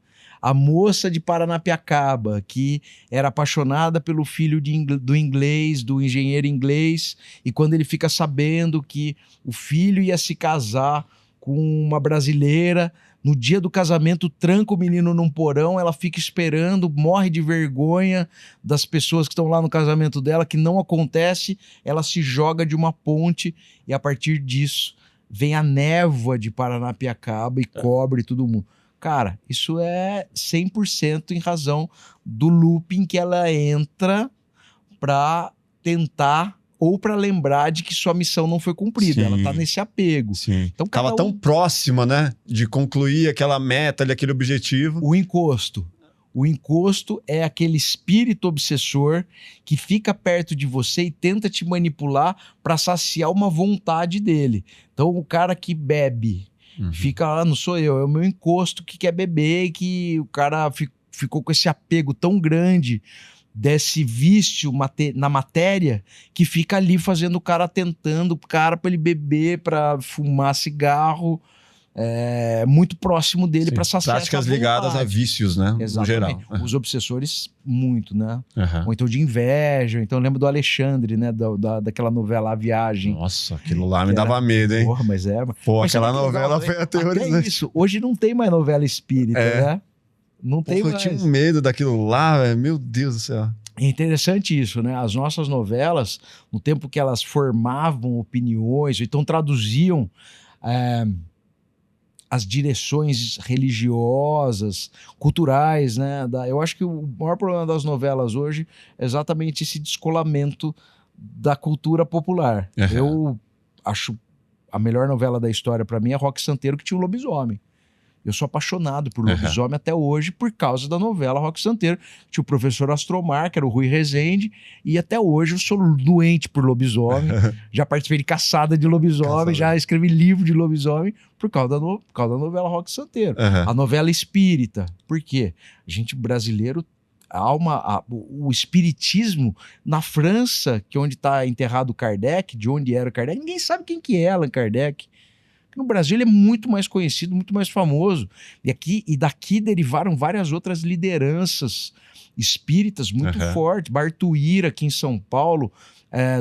A moça de Paranapiacaba, que era apaixonada pelo filho do inglês, do engenheiro inglês, e quando ele fica sabendo que o filho ia se casar com uma brasileira, no dia do casamento tranca o menino num porão, ela fica esperando, morre de vergonha das pessoas que estão lá no casamento dela, que não acontece, ela se joga de uma ponte e a partir disso vem a névoa de Paranapiacaba e cobre todo mundo. Cara, isso é 100% em razão do looping que ela entra para tentar ou para lembrar de que sua missão não foi cumprida. Sim. Ela tá nesse apego. Sim. Então, tava tão próxima, né? De concluir aquela meta, aquele objetivo. O encosto. O encosto é aquele espírito obsessor que fica perto de você e tenta te manipular para saciar uma vontade dele. Então, o cara que bebe fica, não sou eu, é o meu encosto que quer beber, e que o cara ficou com esse apego tão grande desse vício na matéria, que fica ali fazendo o cara, tentando o cara para ele beber, para fumar cigarro, muito próximo dele para saciar práticas ligadas a vícios, né? Exatamente. No geral. Os obsessores, muito, né? Ou então de inveja. Então eu lembro do Alexandre, né? Daquela novela A Viagem. Nossa, aquilo lá me dava medo, hein? Porra, mas Pô, aquela novela foi aterrorizante. Isso. Hoje não tem mais novela espírita, né? Não tem mais. Eu tinha um medo daquilo lá, véio. Meu Deus do céu. É interessante isso, né? As nossas novelas, no tempo que elas formavam opiniões, ou então traduziam as direções religiosas, culturais, né? Eu acho que o maior problema das novelas hoje é exatamente esse descolamento da cultura popular. Eu acho a melhor novela da história para mim é Roque Santeiro, que tinha um lobisomem. Eu sou apaixonado por lobisomem até hoje por causa da novela Roque Santeiro. Tinha o professor Astromar, que era o Rui Rezende, e até hoje eu sou doente por lobisomem. Já participei de caçada de lobisomem, já escrevi livro de lobisomem por causa da novela Roque Santeiro. A novela espírita. Por quê? A gente brasileiro, o espiritismo na França, que é onde está enterrado Kardec, de onde era o Kardec, ninguém sabe quem que é Allan Kardec. No Brasil ele é muito mais conhecido, muito mais famoso. E daqui derivaram várias outras lideranças espíritas muito fortes. Bartuíra aqui em São Paulo,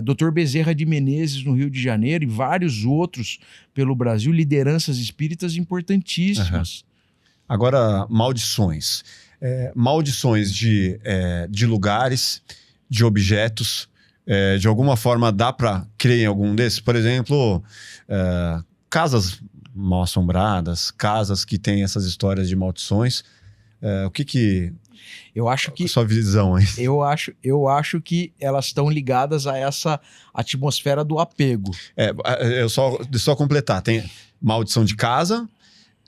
Dr. Bezerra de Menezes no Rio de Janeiro e vários outros pelo Brasil, lideranças espíritas importantíssimas. Agora, maldições. Maldições de lugares, de objetos. De alguma forma dá para crer em algum desses? Por exemplo... casas mal assombradas, casas que têm essas histórias de maldições. O que eu acho que... sua visão aí? Eu acho que elas estão ligadas a essa atmosfera do apego. Só completar. Tem maldição de casa,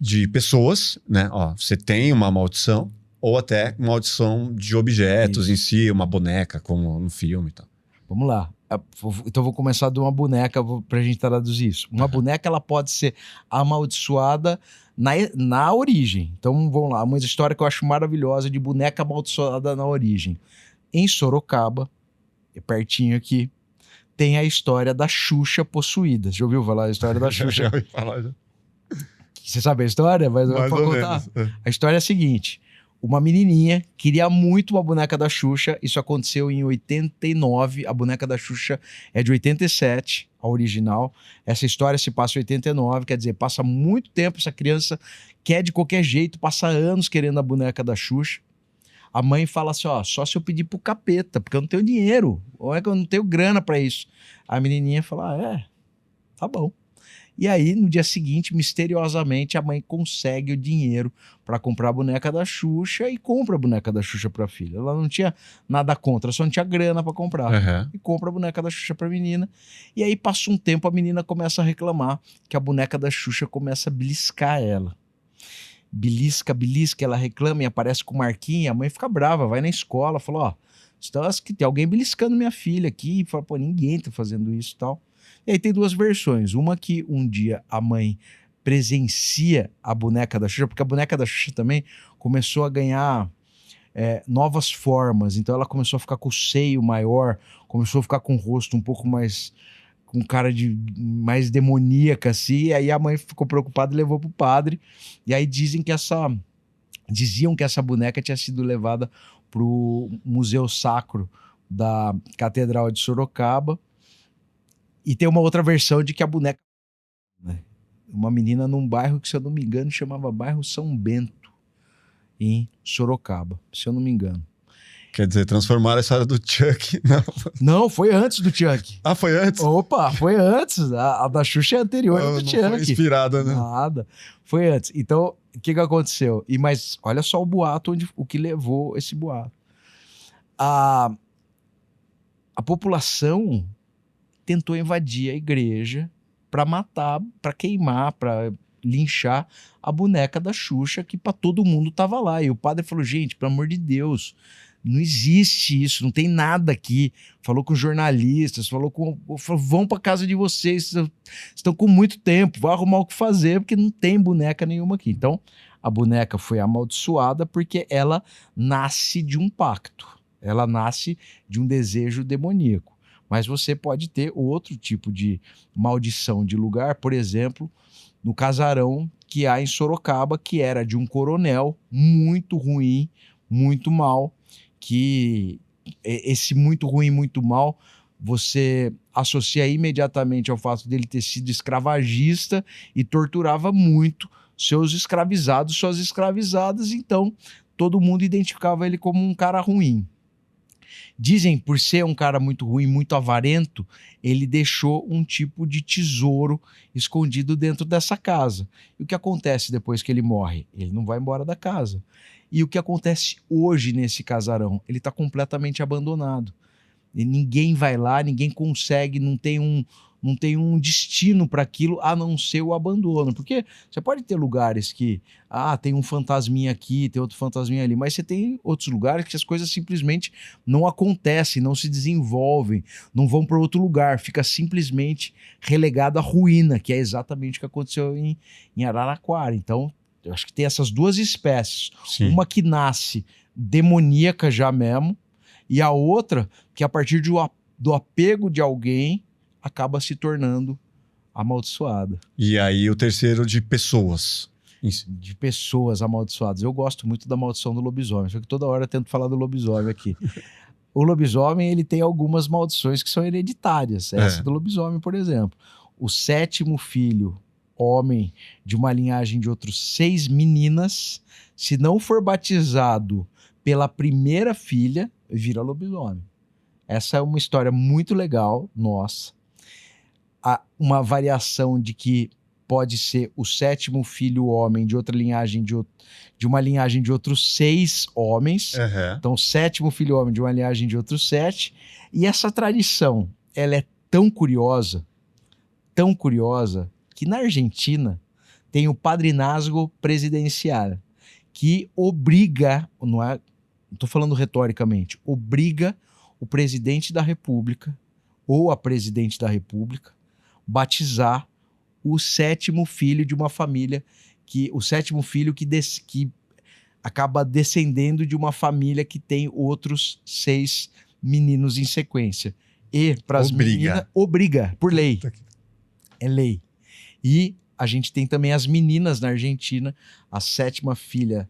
de pessoas, né? Ó, você tem uma maldição, ou até maldição de objetos em si, uma boneca, como no filme e tal. Vamos lá. Então vou começar de uma boneca pra gente traduzir isso. Uma boneca, ela pode ser amaldiçoada na origem. Então vamos lá, uma história que eu acho maravilhosa de boneca amaldiçoada na origem. Em Sorocaba, pertinho aqui, tem a história da Xuxa possuída. Já ouviu falar a história da Xuxa? Já ouvi falar. Você sabe a história? Mas eu vou contar. A história é a seguinte. Uma menininha queria muito uma boneca da Xuxa. Isso aconteceu em 89. A boneca da Xuxa é de 87, a original. Essa história se passa em 89, quer dizer, passa muito tempo. Essa criança quer de qualquer jeito, passa anos querendo a boneca da Xuxa. A mãe fala assim, ó, só se eu pedir pro capeta, porque eu não tenho dinheiro. Ou é que eu não tenho grana pra isso. A menininha fala, tá bom. E aí, no dia seguinte, misteriosamente, a mãe consegue o dinheiro para comprar a boneca da Xuxa e compra a boneca da Xuxa para a filha. Ela não tinha nada contra, só não tinha grana para comprar. Uhum. E compra a boneca da Xuxa para a menina. E aí, passa um tempo, a menina começa a reclamar que a boneca da Xuxa começa a beliscar ela. Belisca, ela reclama e aparece com marquinha. A mãe fica brava, vai na escola, fala, que tem alguém beliscando minha filha aqui. E fala, pô, ninguém tá fazendo isso e tal. E aí tem duas versões. Uma que um dia a mãe presencia a boneca da Xuxa, porque a boneca da Xuxa também começou a ganhar novas formas. Então ela começou a ficar com o seio maior, começou a ficar com o rosto um pouco mais... com cara de mais demoníaca, assim. E aí a mãe ficou preocupada e levou pro padre. E aí diziam que essa boneca tinha sido levada pro Museu Sacro da Catedral de Sorocaba. E tem uma outra versão de que a boneca... uma menina num bairro que, se eu não me engano, chamava bairro São Bento, em Sorocaba, se eu não me engano. Quer dizer, transformaram a história do Chuck... Não, foi antes do Chuck. Ah, foi antes? Opa, foi antes. A da Xuxa é anterior ao do Chuck. Não foi inspirada, né? Nada. Foi antes. Então, o que aconteceu? Mas olha só o boato, o que levou esse boato. A população tentou invadir a igreja para matar, para queimar, para linchar a boneca da Xuxa, que para todo mundo tava lá. E o padre falou, gente, pelo amor de Deus, não existe isso, não tem nada aqui. Falou com jornalistas, falou, vão para casa de vocês, estão com muito tempo, vão arrumar o que fazer, porque não tem boneca nenhuma aqui. Então, a boneca foi amaldiçoada porque ela nasce de um pacto, ela nasce de um desejo demoníaco. Mas você pode ter outro tipo de maldição de lugar, por exemplo, no casarão que há em Sorocaba, que era de um coronel muito ruim, muito mal, que esse muito ruim, muito mal, você associa imediatamente ao fato dele ter sido escravagista e torturava muito seus escravizados, suas escravizadas, então todo mundo identificava ele como um cara ruim. Dizem, por ser um cara muito ruim, muito avarento, ele deixou um tipo de tesouro escondido dentro dessa casa. E o que acontece depois que ele morre? Ele não vai embora da casa. E o que acontece hoje nesse casarão? Ele está completamente abandonado. E ninguém vai lá, ninguém consegue, não tem um destino para aquilo a não ser o abandono. Porque você pode ter lugares que, tem um fantasminha aqui, tem outro fantasminha ali, mas você tem outros lugares que as coisas simplesmente não acontecem, não se desenvolvem, não vão para outro lugar, fica simplesmente relegado à ruína, que é exatamente o que aconteceu em Araraquara. Então, eu acho que tem essas duas espécies. Sim. Uma que nasce demoníaca já mesmo, e a outra que, a partir do apego de alguém, acaba se tornando amaldiçoada. E aí o terceiro de pessoas. Isso. De pessoas amaldiçoadas. Eu gosto muito da maldição do lobisomem, só que toda hora eu tento falar do lobisomem aqui. O lobisomem, ele tem algumas maldições que são hereditárias. Essa do lobisomem, por exemplo. O 7º filho, homem, de uma linhagem de outros 6 meninas, se não for batizado pela primeira filha, vira lobisomem. Essa é uma história muito legal, nossa. Há uma variação de que pode ser o 7º filho homem de outra linhagem, de uma linhagem de outros 6 homens. Uhum. Então, o 7º filho homem de uma linhagem de outros 7. E essa tradição, ela é tão curiosa, que na Argentina tem o padrinazgo presidencial, que obriga, não estou falando retoricamente, obriga o presidente da República, ou a presidente da República batizar o 7º filho de uma família o 7º filho que acaba descendendo de uma família que tem outros 6 meninos em sequência. E para as meninas, obriga, por lei. É lei. E a gente tem também as meninas na Argentina, a 7ª filha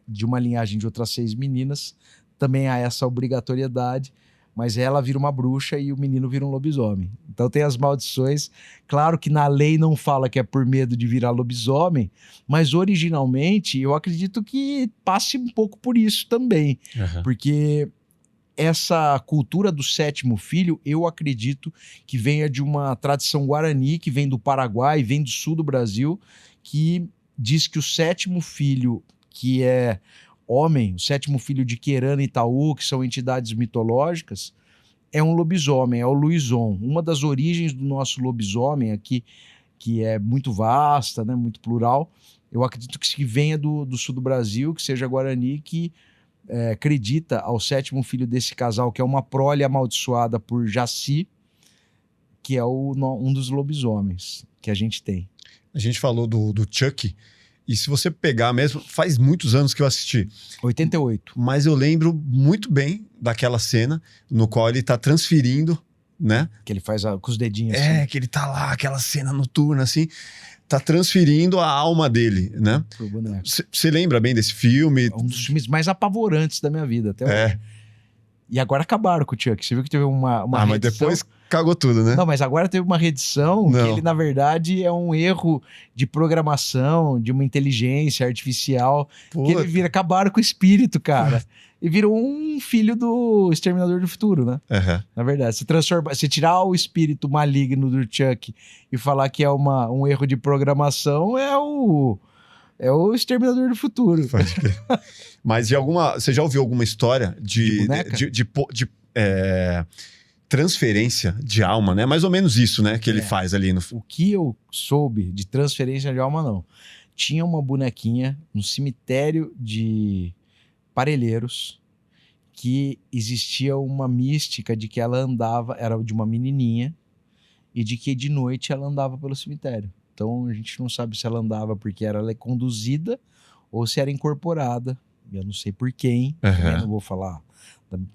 de uma linhagem de outras 6 meninas, também há essa obrigatoriedade, mas ela vira uma bruxa e o menino vira um lobisomem. Então tem as maldições. Claro que na lei não fala que é por medo de virar lobisomem, mas originalmente eu acredito que passe um pouco por isso também. Porque essa cultura do 7º filho, eu acredito que venha de uma tradição guarani, que vem do Paraguai, vem do sul do Brasil, que diz que o 7º filho, que é homem, o 7º filho de Querana e Itaú, que são entidades mitológicas, é um lobisomem, é o Luizon. Uma das origens do nosso lobisomem aqui, que é muito vasta, né, muito plural, eu acredito que venha do sul do Brasil, que seja Guarani, que acredita ao 7º filho desse casal, que é uma prole amaldiçoada por Jaci, que é um dos lobisomens que a gente tem. A gente falou do Chuck, e se você pegar mesmo, faz muitos anos que eu assisti. 88. Mas eu lembro muito bem daquela cena no qual ele tá transferindo, né? Que ele faz com os dedinhos assim. Que ele tá lá, aquela cena noturna assim, tá transferindo a alma dele, né? Pro boneco. Você lembra bem desse filme? É um dos filmes mais apavorantes da minha vida até hoje. E agora acabaram com o Chuck. Você viu que teve uma mas depois cagou tudo, né? Não, mas agora teve uma reedição que ele, na verdade, é um erro de programação, de uma inteligência artificial. Que ele acabaram com o espírito, cara. E virou um filho do Exterminador do Futuro, né? Na verdade, se tirar o espírito maligno do Chuck e falar que é um erro de programação, é o Exterminador do Futuro. Mas você já ouviu alguma história de transferência de alma, né? Mais ou menos isso, né? Que ele faz ali no... O que eu soube de transferência de alma, não. Tinha uma bonequinha no cemitério de Parelheiros que existia uma mística de que ela andava, era de uma menininha, e de que de noite ela andava pelo cemitério. Então a gente não sabe se ela andava porque ela é conduzida ou se era incorporada. Eu não sei por quem, também não vou falar.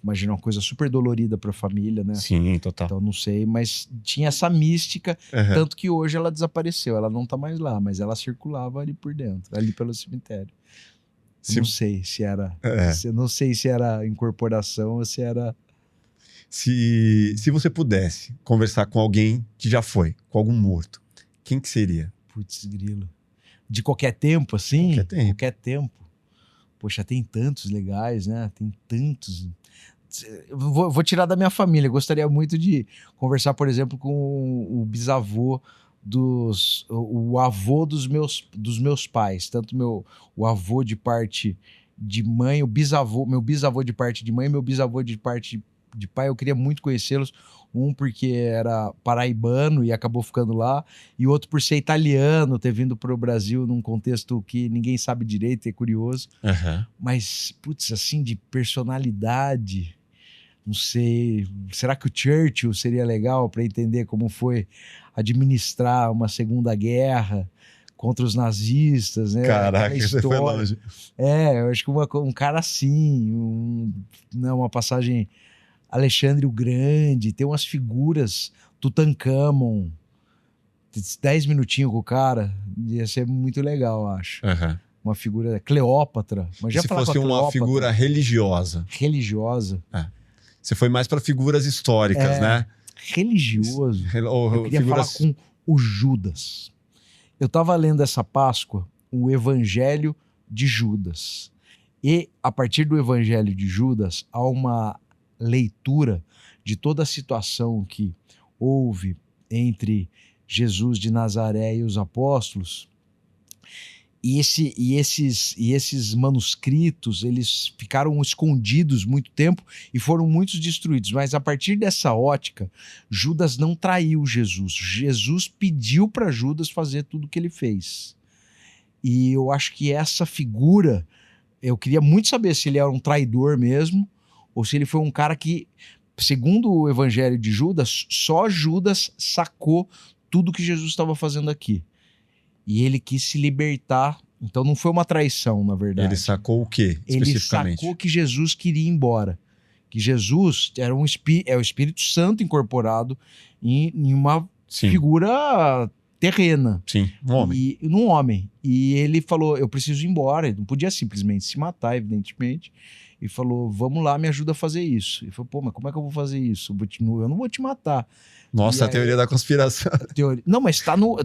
Imagina uma coisa super dolorida para a família, né? Sim, total. Então não sei, mas tinha essa mística, tanto que hoje ela desapareceu. Ela não tá mais lá, mas ela circulava ali por dentro, ali pelo cemitério. Não sei se era, não sei se era incorporação ou se era... Se você pudesse conversar com alguém que já foi, com algum morto, quem que seria? Putz, grilo. De qualquer tempo, assim? Qualquer tempo. Poxa, tem tantos legais, né? Tem tantos. Vou tirar da minha família. Gostaria muito de conversar, por exemplo, com o bisavô o avô dos meus pais. Tanto o avô de parte de mãe, meu bisavô de parte de mãe, meu bisavô de parte de pai. Eu queria muito conhecê-los. Um porque era paraibano e acabou ficando lá, e outro por ser italiano, ter vindo para o Brasil num contexto que ninguém sabe direito, é curioso. Mas, putz, assim, de personalidade, não sei, será que o Churchill seria legal para entender como foi administrar uma Segunda Guerra contra os nazistas, né? Caraca, você foi longe. Eu acho que um cara assim, uma passagem... Alexandre o Grande, tem umas figuras, Tutankhamon, 10 minutinhos com o cara, ia ser muito legal, eu acho. Uma figura, Cleópatra. Mas se fosse uma figura religiosa? Religiosa. Você foi mais para figuras históricas, né? Religioso. Eu queria falar com o Judas. Eu estava lendo essa Páscoa o Evangelho de Judas. E, a partir do Evangelho de Judas, há uma leitura de toda a situação que houve entre Jesus de Nazaré e os apóstolos, e esses manuscritos, eles ficaram escondidos muito tempo e foram muitos destruídos, mas a partir dessa ótica, Judas não traiu Jesus. Jesus pediu para Judas fazer tudo o que ele fez. E eu acho que essa figura, eu queria muito saber se ele era um traidor mesmo, ou se ele foi um cara que segundo o Evangelho de Judas, só Judas sacou tudo que Jesus estava fazendo aqui. E ele quis se libertar. Então não foi uma traição, na verdade. Ele sacou o quê, especificamente? Ele sacou que Jesus queria ir embora. Que Jesus era o Espírito Santo incorporado em uma figura terrena. Sim, um homem. Num homem. E ele falou, eu preciso ir embora. Ele não podia simplesmente se matar, evidentemente. E falou, vamos lá, me ajuda a fazer isso. Ele falou, pô, mas como é que eu vou fazer isso? Eu não vou te matar. Nossa, a teoria da conspiração. Não, mas tá no...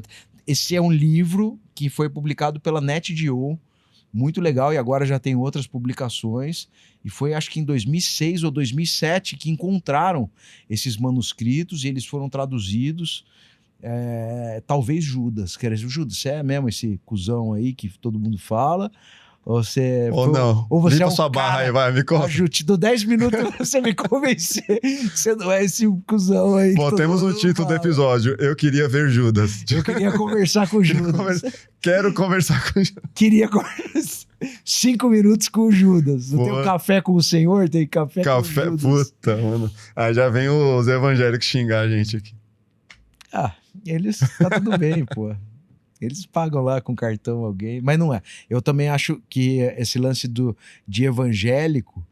Esse é um livro que foi publicado pela NetGeo, muito legal, e agora já tem outras publicações. E foi, acho que em 2006 ou 2007, que encontraram esses manuscritos e eles foram traduzidos. Talvez Judas. Quer dizer, Judas, você é mesmo esse cuzão aí que todo mundo fala? Ou você... não. Ou você limpa é um sua barra aí, vai, me conta. Eu te dou 10 minutos pra você me convencer. Você não é esse cuzão aí. Bom, temos um título do episódio. Eu queria ver Judas. Eu queria conversar com Judas. Quero conversar com Judas. Queria conversar 5 minutos com o Judas. Não tem um café com o Senhor? Tem café com o Judas. Puta, mano. Aí já vem os evangélicos xingar a gente aqui. Eles... Tá tudo bem, pô. Eles pagam lá com cartão alguém, mas não é. Eu também acho que esse lance de evangélico,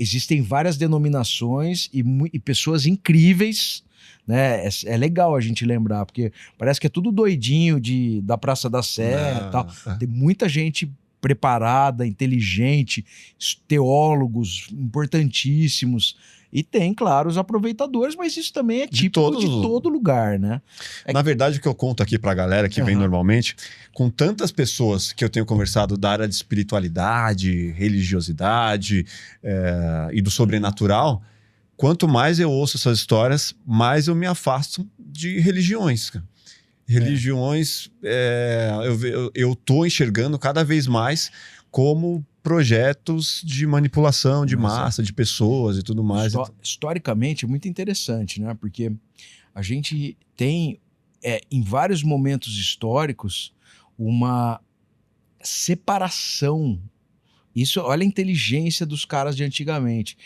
existem várias denominações e pessoas incríveis, né? É legal a gente lembrar, porque parece que é tudo doidinho da Praça da Sé e tal. Tem muita gente preparada, inteligente, teólogos importantíssimos. E tem, claro, os aproveitadores, mas isso também é típico de todo lugar, né? Na verdade, o que eu conto aqui pra galera que vem normalmente, com tantas pessoas que eu tenho conversado da área de espiritualidade, religiosidade e do sobrenatural, quanto mais eu ouço essas histórias, mais eu me afasto de religiões. Religiões, eu tô enxergando cada vez mais como projetos de manipulação de massa, de pessoas e tudo mais. Historicamente, é muito interessante, né? Porque a gente tem, em vários momentos históricos, uma separação. Isso, olha a inteligência dos caras de antigamente.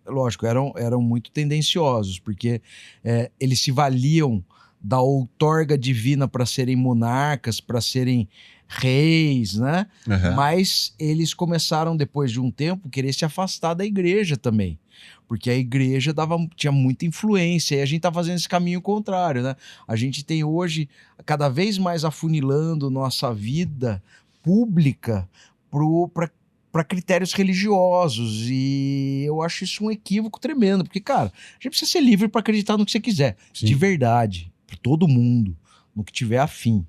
Lógico, eram muito tendenciosos, porque eles se valiam da outorga divina para serem monarcas, para serem reis, né? Mas eles começaram, depois de um tempo, querer se afastar da igreja também, porque a igreja tinha muita influência, e a gente tá fazendo esse caminho contrário, né? A gente tem hoje, cada vez mais afunilando nossa vida pública para critérios religiosos, e eu acho isso um equívoco tremendo, porque, cara, a gente precisa ser livre para acreditar no que você quiser, de verdade, para todo mundo, no que tiver afim.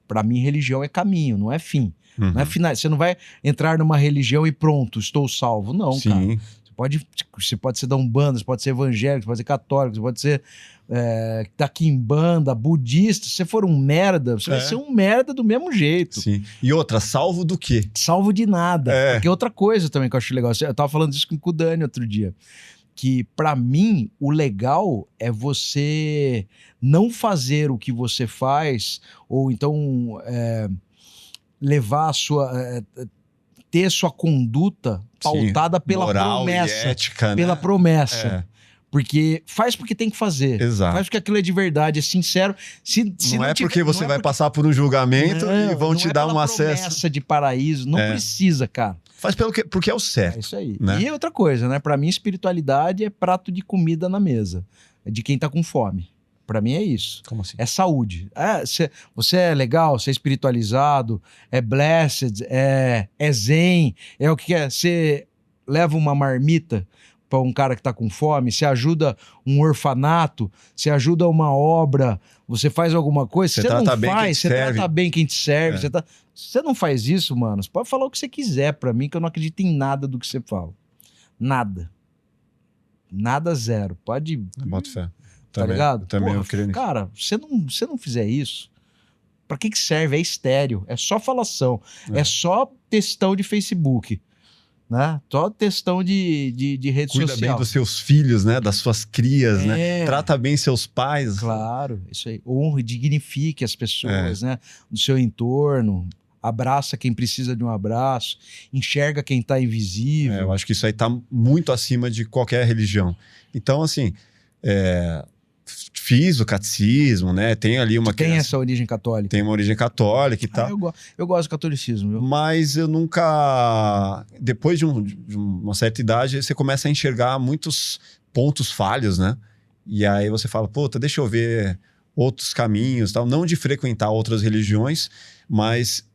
Para mim, religião é caminho, não é fim. Não é final. Você não vai entrar numa religião e pronto, estou salvo. Não, cara. Você pode ser da Umbanda, você pode ser evangélico, você pode ser católico, você pode ser da Quimbanda, budista. Se você for um merda, você vai ser um merda do mesmo jeito. Sim. E outra, salvo do quê? Salvo de nada. Porque outra coisa também que eu acho legal. Eu tava falando disso com o Dani outro dia. Que, para mim, o legal é você não fazer o que você faz, ou então levar a sua... ter sua conduta pautada pela promessa. E ética, pela promessa. Porque faz porque tem que fazer. Exato. Faz porque aquilo é de verdade, é sincero. Não é porque você vai passar por um julgamento e vão te dar um acesso. Promessa de paraíso. Não precisa, cara. Faz porque é o certo. É isso aí. Né? E outra coisa, né? Pra mim, espiritualidade é prato de comida na mesa. É de quem tá com fome. Pra mim é isso. Como assim? É saúde. Você é legal, você é espiritualizado, é blessed, é zen, é o que é. Você leva uma marmita para um cara que tá com fome, você ajuda um orfanato, você ajuda uma obra, você faz alguma coisa, você não faz, você trata bem quem te serve, você não faz isso, mano, você pode falar o que você quiser pra mim, que eu não acredito em nada do que você fala. Nada. Nada, zero. Pode... Boto fé. Tá ligado? Também eu creio nisso. Cara, se não fizer isso, pra que serve? É estéreo, é só falação, é só textão de Facebook, né? Só textão de rede social. Cuida bem dos seus filhos, né? Das suas crias, né? Trata bem seus pais. Claro, isso aí. Honre, dignifique as pessoas, né? Do seu entorno. abraça quem precisa de um abraço, enxerga quem está invisível. Eu acho que isso aí está muito acima de qualquer religião. Então, assim, fiz o catecismo, né? Tem ali uma... Tem essa origem católica. Tem uma origem católica e tal. Eu gosto do catolicismo, viu? Mas eu nunca... Depois de uma certa idade, você começa a enxergar muitos pontos falhos, né? E aí você fala, puta, deixa eu ver outros caminhos, tal. Não de frequentar outras religiões, mas...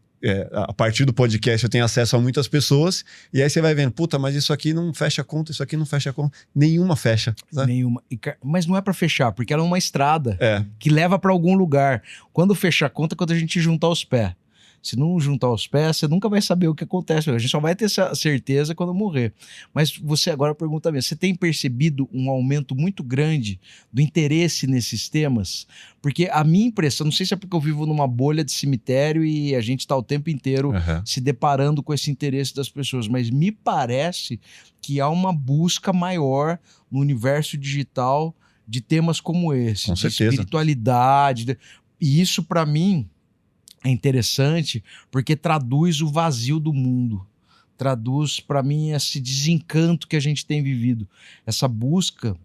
a partir do podcast eu tenho acesso a muitas pessoas, e aí você vai vendo, puta, mas isso aqui não fecha conta, isso aqui não fecha conta. Nenhuma fecha. Sabe? Nenhuma. Mas não é pra fechar, porque ela é uma estrada que leva pra algum lugar. Quando fecha a conta, quando a gente juntar os pés. Se não juntar os pés, você nunca vai saber o que acontece. A gente só vai ter essa certeza quando morrer. Mas você agora pergunta mesmo, você tem percebido um aumento muito grande do interesse nesses temas? Porque a minha impressão, não sei se é porque eu vivo numa bolha de cemitério e a gente está o tempo inteiro se deparando com esse interesse das pessoas, mas me parece que há uma busca maior no universo digital de temas como esse. Com certeza. Espiritualidade. E isso, para mim... é interessante porque traduz o vazio do mundo. Traduz, para mim, esse desencanto que a gente tem vivido. Essa busca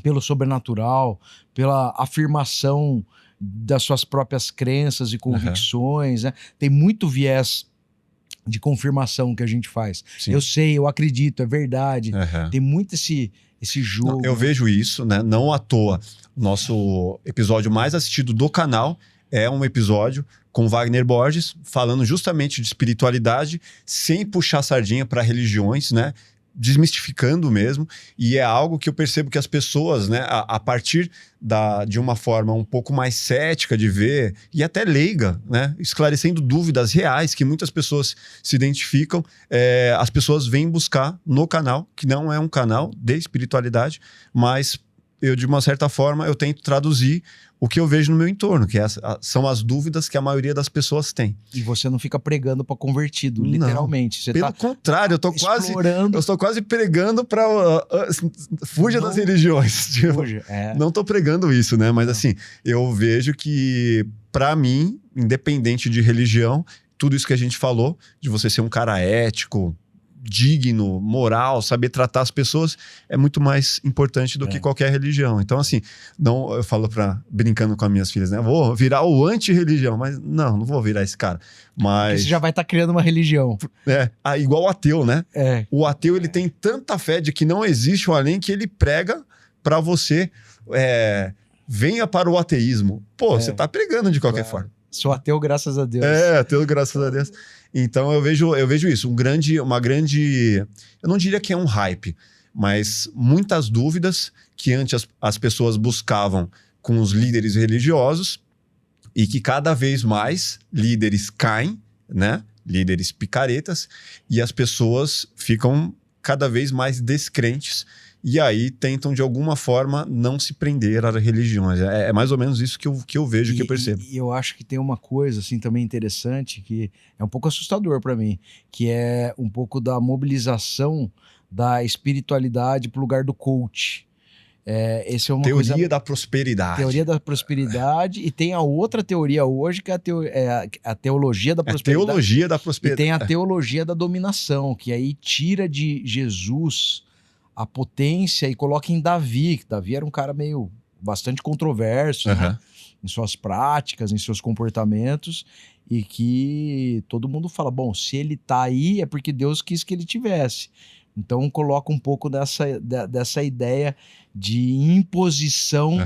pelo sobrenatural, pela afirmação das suas próprias crenças e convicções. Né? Tem muito viés de confirmação que a gente faz. Sim. Eu sei, eu acredito, é verdade. Tem muito esse jogo. Não, eu vejo isso, né? Não à toa. O nosso episódio mais assistido do canal é um episódio com Wagner Borges, falando justamente de espiritualidade, sem puxar sardinha para religiões, né? Desmistificando mesmo. E é algo que eu percebo que as pessoas, né, a partir de uma forma um pouco mais cética de ver, e até leiga, né? Esclarecendo dúvidas reais que muitas pessoas se identificam, as pessoas vêm buscar no canal, que não é um canal de espiritualidade, mas eu, de uma certa forma, eu tento traduzir o que eu vejo no meu entorno, que são as dúvidas que a maioria das pessoas tem. E você não fica pregando para convertido, literalmente. Você Pelo contrário, eu estou quase pregando para fuja das religiões. Fuja, Não estou pregando isso, né? Mas assim, eu vejo que, para mim, independente de religião, tudo isso que a gente falou, de você ser um cara ético, digno, moral, saber tratar as pessoas, é muito mais importante do que qualquer religião. Então, assim, não, eu falo brincando com as minhas filhas, né? Vou virar o anti-religião, mas não vou virar esse cara. Mas... Porque você já vai estar criando uma religião. Igual o ateu, né? O ateu, ele tem tanta fé de que não existe o além que ele prega para você, venha para o ateísmo. Pô, você tá pregando de qualquer forma. Sou ateu, graças a Deus. Ateu, graças a Deus. Então eu vejo isso, uma grande, eu não diria que é um hype, mas muitas dúvidas que antes as pessoas buscavam com os líderes religiosos e que cada vez mais líderes caem, né? Líderes picaretas, e as pessoas ficam cada vez mais descrentes e aí tentam de alguma forma não se prender às religiões. É mais ou menos isso que eu vejo, que eu percebo. E eu acho que tem uma coisa assim também interessante que é um pouco assustador para mim, que é um pouco da mobilização da espiritualidade para o lugar do coach. Essa é uma teoria da prosperidade. Teoria da prosperidade. E tem a outra teoria hoje, que é a teologia da prosperidade. A teologia da prosperidade. E tem a teologia da dominação, que aí tira de Jesus a potência e coloca em Davi, que Davi era um cara meio bastante controverso, né? Em suas práticas, em seus comportamentos, e que todo mundo fala, bom, se ele tá aí é porque Deus quis que ele tivesse. Então coloca um pouco dessa ideia de imposição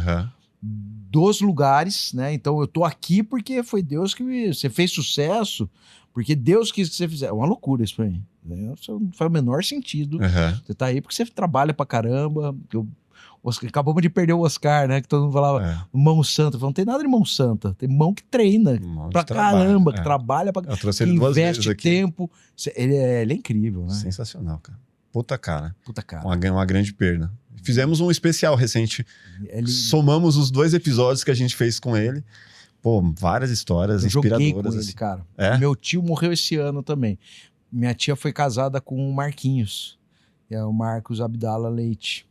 dos lugares, né? Então eu tô aqui porque foi Deus que você fez sucesso, porque Deus quis que você fizesse. É uma loucura isso pra mim. Isso não faz o menor sentido. Você tá aí porque você trabalha pra caramba. Acabamos de perder o Oscar, né? Que todo mundo falava mão santa. Não tem nada de mão santa. Tem mão que treina pra caramba, que trabalha pra caramba, que investe tempo. Ele é incrível, né? Sensacional, cara. Puta cara. Uma grande perda. Fizemos um especial recente. Somamos os 2 episódios que a gente fez com ele. Pô, várias histórias inspiradoras. Eu joguei com ele, cara. Meu tio morreu esse ano também. Minha tia foi casada com o Marquinhos. É o Marcos Abdala Leite.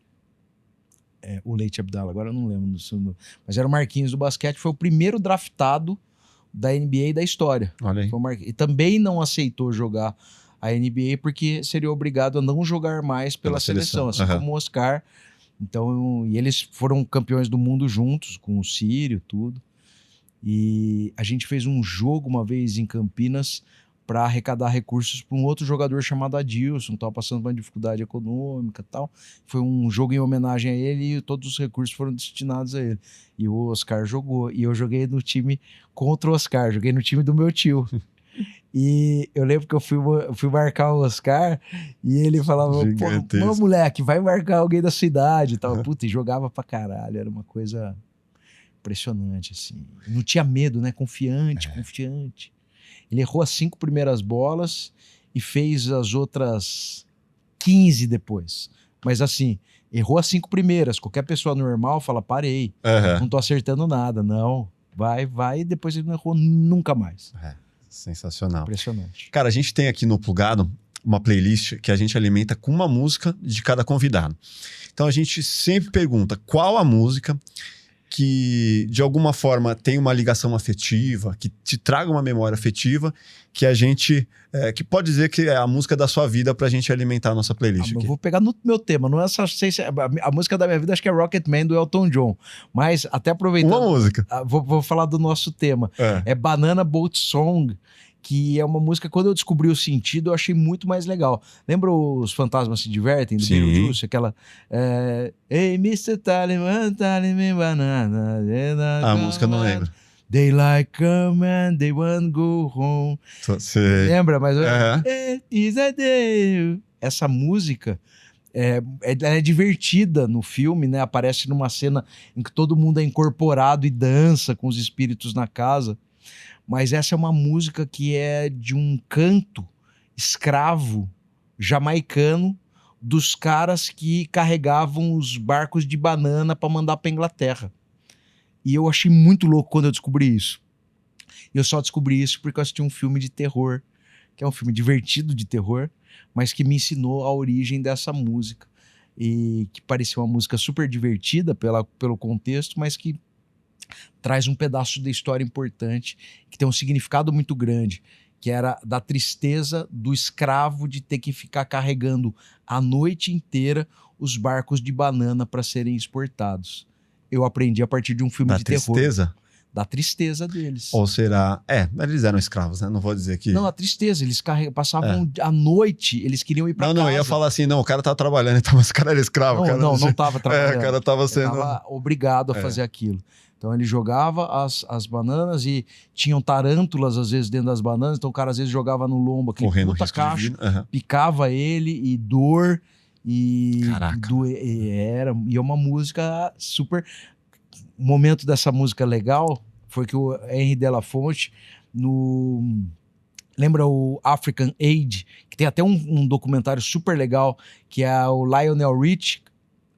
O Leite Abdala, agora eu não lembro do seu nome. Mas era o Marquinhos do basquete. Foi o primeiro draftado da NBA da história. Olha aí. E também não aceitou jogar a NBA porque seria obrigado a não jogar mais pela seleção, assim como o Oscar. Então, e eles foram campeões do mundo juntos, com o Sírio, tudo. E a gente fez um jogo uma vez em Campinas para arrecadar recursos para um outro jogador chamado Adilson, que estava passando por uma dificuldade econômica e tal. Foi um jogo em homenagem a ele e todos os recursos foram destinados a ele. E o Oscar jogou. E eu joguei no time contra o Oscar, joguei no time do meu tio. E eu lembro que eu fui marcar o Oscar e ele falava, pô, moleque, vai marcar alguém da sua idade e tal. Puta, e jogava pra caralho, era uma coisa impressionante, assim. Não tinha medo, né? Confiante. Ele errou as 5 primeiras bolas e fez as outras 15 depois. Mas assim, errou as 5 primeiras. Qualquer pessoa normal fala, parei, não tô acertando nada. Não, vai, e depois ele não errou nunca mais. Sensacional. Impressionante. Cara, a gente tem aqui no Plugado uma playlist que a gente alimenta com uma música de cada convidado. Então a gente sempre pergunta qual a música que de alguma forma tem uma ligação afetiva, que te traga uma memória afetiva, que a gente que pode dizer que é a música da sua vida pra gente alimentar a nossa playlist. Eu vou pegar no meu tema, não é só a música da minha vida, acho que é Rocketman do Elton John, mas até aproveitando uma música. Vou falar do nosso tema, é Banana Boat Song, que é uma música, quando eu descobri o sentido, eu achei muito mais legal. Lembra os Fantasmas Se Divertem, do Beetlejuice? Aquela... Hey, Mr. Tallyman, banana... A música eu não lembro. They like come and they want go home. Lembra? Mas... Is a day. Essa música... ela é divertida no filme, né? Aparece numa cena em que todo mundo é incorporado e dança com os espíritos na casa. Mas essa é uma música que é de um canto escravo jamaicano dos caras que carregavam os barcos de banana para mandar para Inglaterra. E eu achei muito louco quando eu descobri isso. E eu só descobri isso porque eu assisti um filme de terror, que é um filme divertido de terror, mas que me ensinou a origem dessa música. E que parecia uma música super divertida pelo contexto, mas que traz um pedaço da história importante, que tem um significado muito grande, que era da tristeza do escravo de ter que ficar carregando a noite inteira os barcos de banana para serem exportados. Eu aprendi a partir de um filme de terror. Da tristeza deles. Ou será... eles eram escravos, né? Não vou dizer que... Não, a tristeza. Eles passavam a noite, eles queriam ir pra casa. Não, eu ia falar assim, não, o cara tava trabalhando, então, mas o cara era escravo. Não tava trabalhando. O cara tava sendo... Ele tava obrigado a fazer aquilo. Então ele jogava as bananas e tinham tarântulas às vezes dentro das bananas, então o cara às vezes jogava no lombo aquele puta cacho, picava ele e dor e é uma música super... O momento dessa música legal foi que o Henry Belafonte lembra o African Age, que tem até um documentário super legal, que é o Lionel Rich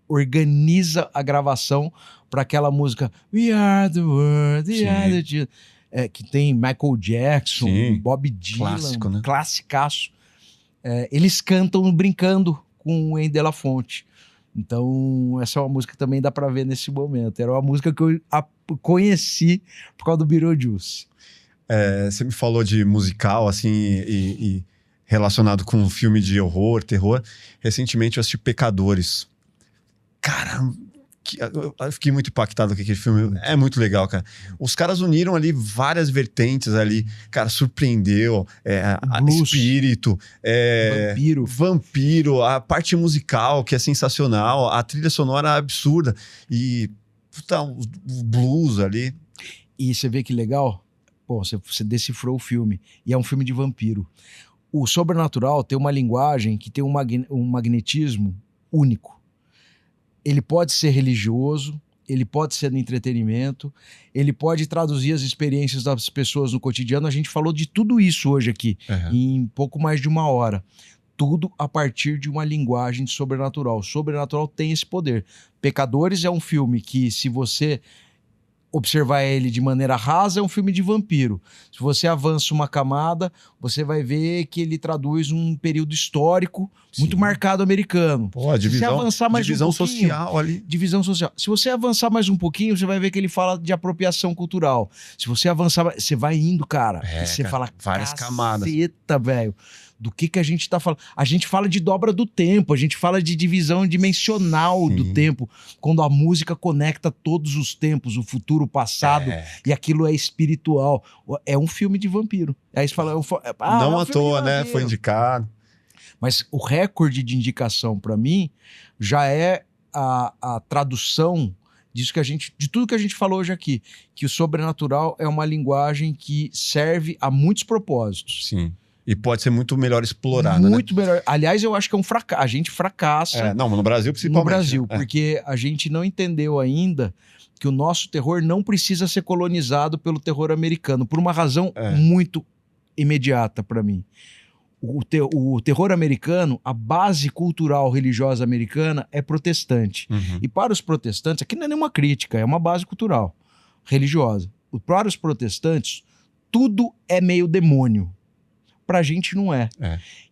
organiza a gravação para aquela música We Are the World, We Are the Children, que tem Michael Jackson, Bob Dylan, clássico, né? Classicaço. Eles cantam brincando com o Henry Belafonte. Então, essa é uma música que também dá pra ver nesse momento. Era uma música que eu conheci por causa do Beetlejuice. Você me falou de musical, assim, e relacionado com um filme de horror, terror. Recentemente eu assisti Pecadores. Cara, eu fiquei muito impactado com aquele filme. É muito legal, cara. Os caras uniram ali várias vertentes ali. Cara, surpreendeu. Espírito. Vampiro. A parte musical, que é sensacional. A trilha sonora absurda. E o blues ali. E você vê que legal? Pô, você decifrou o filme. E é um filme de vampiro. O sobrenatural tem uma linguagem que tem um magnetismo único. Ele pode ser religioso, ele pode ser no entretenimento, ele pode traduzir as experiências das pessoas no cotidiano. A gente falou de tudo isso hoje aqui, em pouco mais de 1 hora. Tudo a partir de uma linguagem sobrenatural. O sobrenatural tem esse poder. Pecadores é um filme que, se você observar ele de maneira rasa, é um filme de vampiro. Se você avança uma camada, você vai ver que ele traduz um período histórico muito marcado americano. Pô, a divisão, se você avançar mais divisão um pouquinho, social ali. Divisão social. Se você avançar mais um pouquinho, você vai ver que ele fala de apropriação cultural. Se você avançar, você vai indo, cara. E você fala, várias camadas. Caceta, velho. Do que a gente tá falando? A gente fala de dobra do tempo, a gente fala de divisão dimensional do tempo, quando a música conecta todos os tempos, o futuro, o passado, e aquilo é espiritual. É um filme de vampiro. Aí você fala... não à toa, né? Foi indicado. Mas o recorde de indicação, para mim, já é a tradução disso que de tudo que a gente falou hoje aqui, que o sobrenatural é uma linguagem que serve a muitos propósitos. Sim. E pode ser muito melhor explorada, muito melhor. Aliás, eu acho que é um fracasso. A gente fracassa. Não, no Brasil principalmente. No Brasil, porque a gente não entendeu ainda que o nosso terror não precisa ser colonizado pelo terror americano, por uma razão muito imediata para mim. O terror americano, a base cultural religiosa americana é protestante. E para os protestantes, aqui não é nenhuma crítica, é uma base cultural religiosa. Para os protestantes, tudo é meio demônio. Pra gente não é.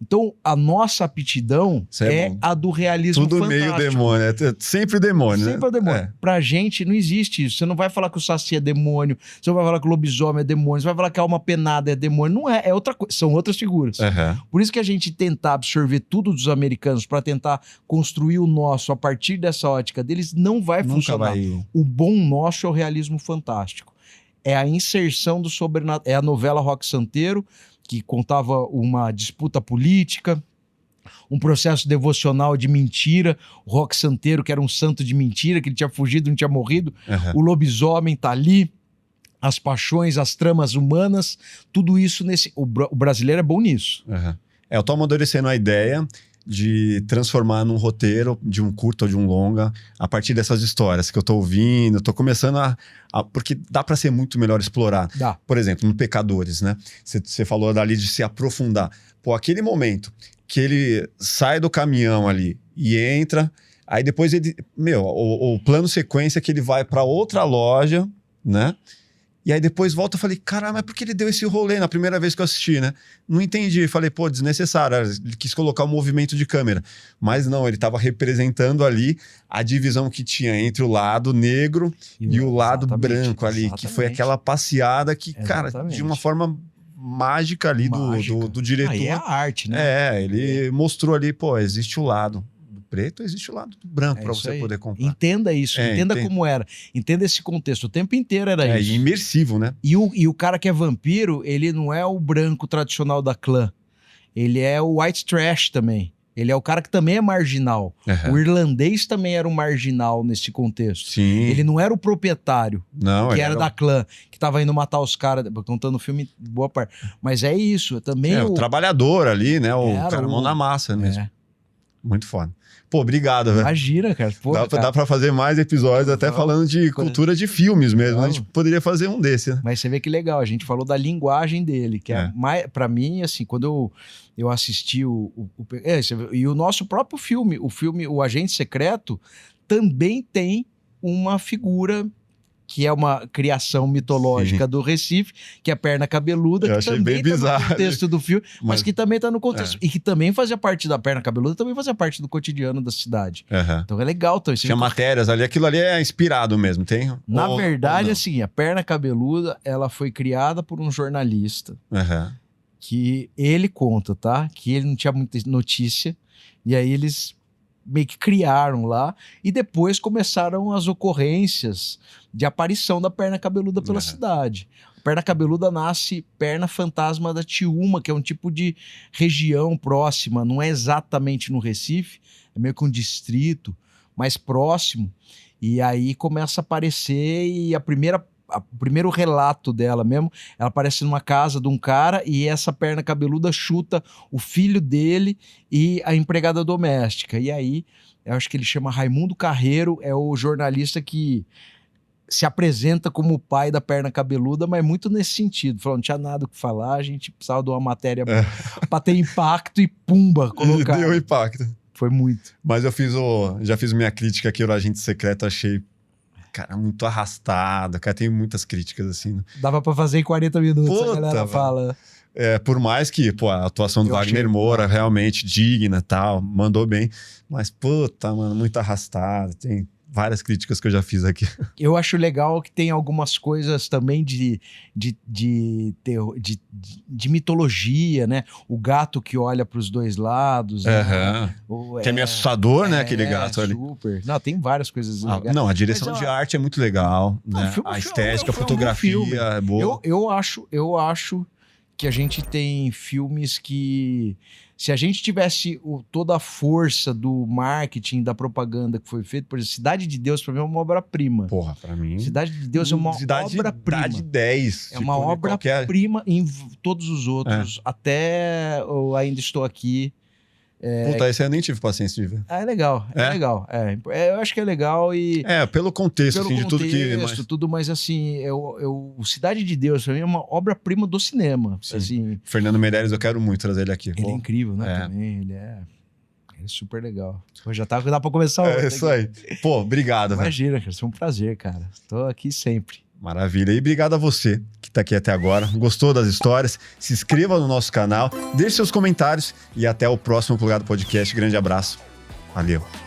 Então, a nossa aptidão é a do realismo tudo fantástico. Tudo meio demônio, sempre demônio, sempre né? Demônio. Pra gente não existe isso. Você não vai falar que o Saci é demônio, você não vai falar que o lobisomem é demônio, você vai falar que a alma penada é demônio. Não é, é outra coisa, são outras figuras. Por isso que a gente tentar absorver tudo dos americanos para tentar construir o nosso a partir dessa ótica deles não vai funcionar. O bom nosso é o realismo fantástico. É a inserção do sobrenatural, é a novela Roque Santeiro, que contava uma disputa política, um processo devocional de mentira, o Roque Santeiro, que era um santo de mentira, que ele tinha fugido, não tinha morrido, o lobisomem tá ali, as paixões, as tramas humanas, tudo isso o brasileiro é bom nisso. Eu tô amadurecendo a ideia de transformar num roteiro de um curta ou de um longa a partir dessas histórias que eu tô ouvindo, tô começando porque dá para ser muito melhor explorado. Dá. Por exemplo, no Pecadores, né? Você falou dali de se aprofundar. Pô, aquele momento que ele sai do caminhão ali e entra, aí depois ele, o plano sequência que ele vai para outra loja, né? E aí depois volta, eu falei, caramba, mas por que ele deu esse rolê na primeira vez que eu assisti, né? Não entendi, falei, pô, desnecessário, ele quis colocar um movimento de câmera. Mas não, ele estava representando ali a divisão que tinha entre o lado negro e o lado branco ali, que foi aquela passeada que, cara, de uma forma mágica ali do diretor. Aí é a arte, né? Ele mostrou ali, pô, existe o lado preto, existe o lado do branco para você poder comprar. Entenda isso, entenda como era. Entenda esse contexto. O tempo inteiro era isso. É imersivo, né? E o cara que é vampiro, ele não é o branco tradicional da clã. Ele é o white trash também. Ele é o cara que também é marginal. O irlandês também era um marginal nesse contexto. Sim. Ele não era o proprietário, que era da clã, que tava indo matar os caras, contando o filme boa parte. Mas é isso, também o trabalhador ali, né? O cara mão na massa mesmo. Muito foda. Pô, obrigado, velho. Imagina, cara. Dá pra fazer mais episódios, até falando de cultura de filmes mesmo. A gente poderia fazer um desse, né? Mas você vê que legal, a gente falou da linguagem dele, que é mais, pra mim, assim, quando eu assisti e o nosso próprio filme, O Agente Secreto, também tem uma figura que é uma criação mitológica do Recife, que é a perna cabeluda, eu que também está no contexto do filme, mas que também está no contexto. E que também fazia parte da perna cabeluda, também fazia parte do cotidiano da cidade. Então é legal. Então, tinha matérias ali, aquilo ali é inspirado mesmo, tem? Na verdade, assim, a perna cabeluda, ela foi criada por um jornalista, que ele conta, tá? Que ele não tinha muita notícia, e aí eles meio que criaram lá, e depois começaram as ocorrências de aparição da perna cabeluda pela cidade. A perna cabeluda nasce perna fantasma da Tiúma, que é um tipo de região próxima, não é exatamente no Recife, é meio que um distrito mais próximo, e aí começa a aparecer, e o primeiro relato dela mesmo, ela aparece numa casa de um cara e essa perna cabeluda chuta o filho dele e a empregada doméstica. E aí, eu acho que ele chama Raimundo Carreiro, é o jornalista que se apresenta como o pai da perna cabeluda, mas muito nesse sentido. Falou, não tinha nada o que falar, a gente precisava de uma matéria para ter impacto e pumba, colocar. Deu impacto. Foi muito. Mas eu já fiz minha crítica aqui, o Agente Secreto, achei... cara, muito arrastado. Cara, tem muitas críticas, assim. Dava pra fazer em 40 minutos, Puta, a galera fala. Por mais que, pô, a atuação do Wagner Moura realmente digna e tal, mandou bem. Mas, puta, mano, muito arrastado. Tem várias críticas que eu já fiz aqui. Eu acho legal que tem algumas coisas também de mitologia, né? O gato que olha para os dois lados. Né? Que é meio assustador, né? Aquele gato ali. Super. Não, tem várias coisas legais. Não, a direção de arte é muito legal. Né? A estética, a fotografia é boa. Eu acho que a gente tem filmes que... Se a gente tivesse toda a força do marketing, da propaganda que foi feito, por exemplo, Cidade de Deus, pra mim, é uma obra-prima. Porra, pra mim... Cidade de Deus é uma obra-prima. Cidade 10. É uma obra-prima em todos os outros. Até eu Ainda Estou Aqui. Puta, esse eu nem tive paciência de ver. É legal, é legal. Eu acho que é legal e... pelo contexto, assim, de tudo que... Tudo, mas assim, Cidade de Deus, pra mim, é uma obra-prima do cinema. Assim, Fernando Meirelles, eu quero muito trazer ele aqui. Ele é incrível, né? Também, ele é super legal. Pô, já dá pra começar. Isso aí. Pô, obrigado. Imagina, cara, foi um prazer, cara. Tô aqui sempre. Maravilha. E obrigado a você que está aqui até agora. Gostou das histórias? Se inscreva no nosso canal, deixe seus comentários e até o próximo Plugado Podcast. Grande abraço. Valeu.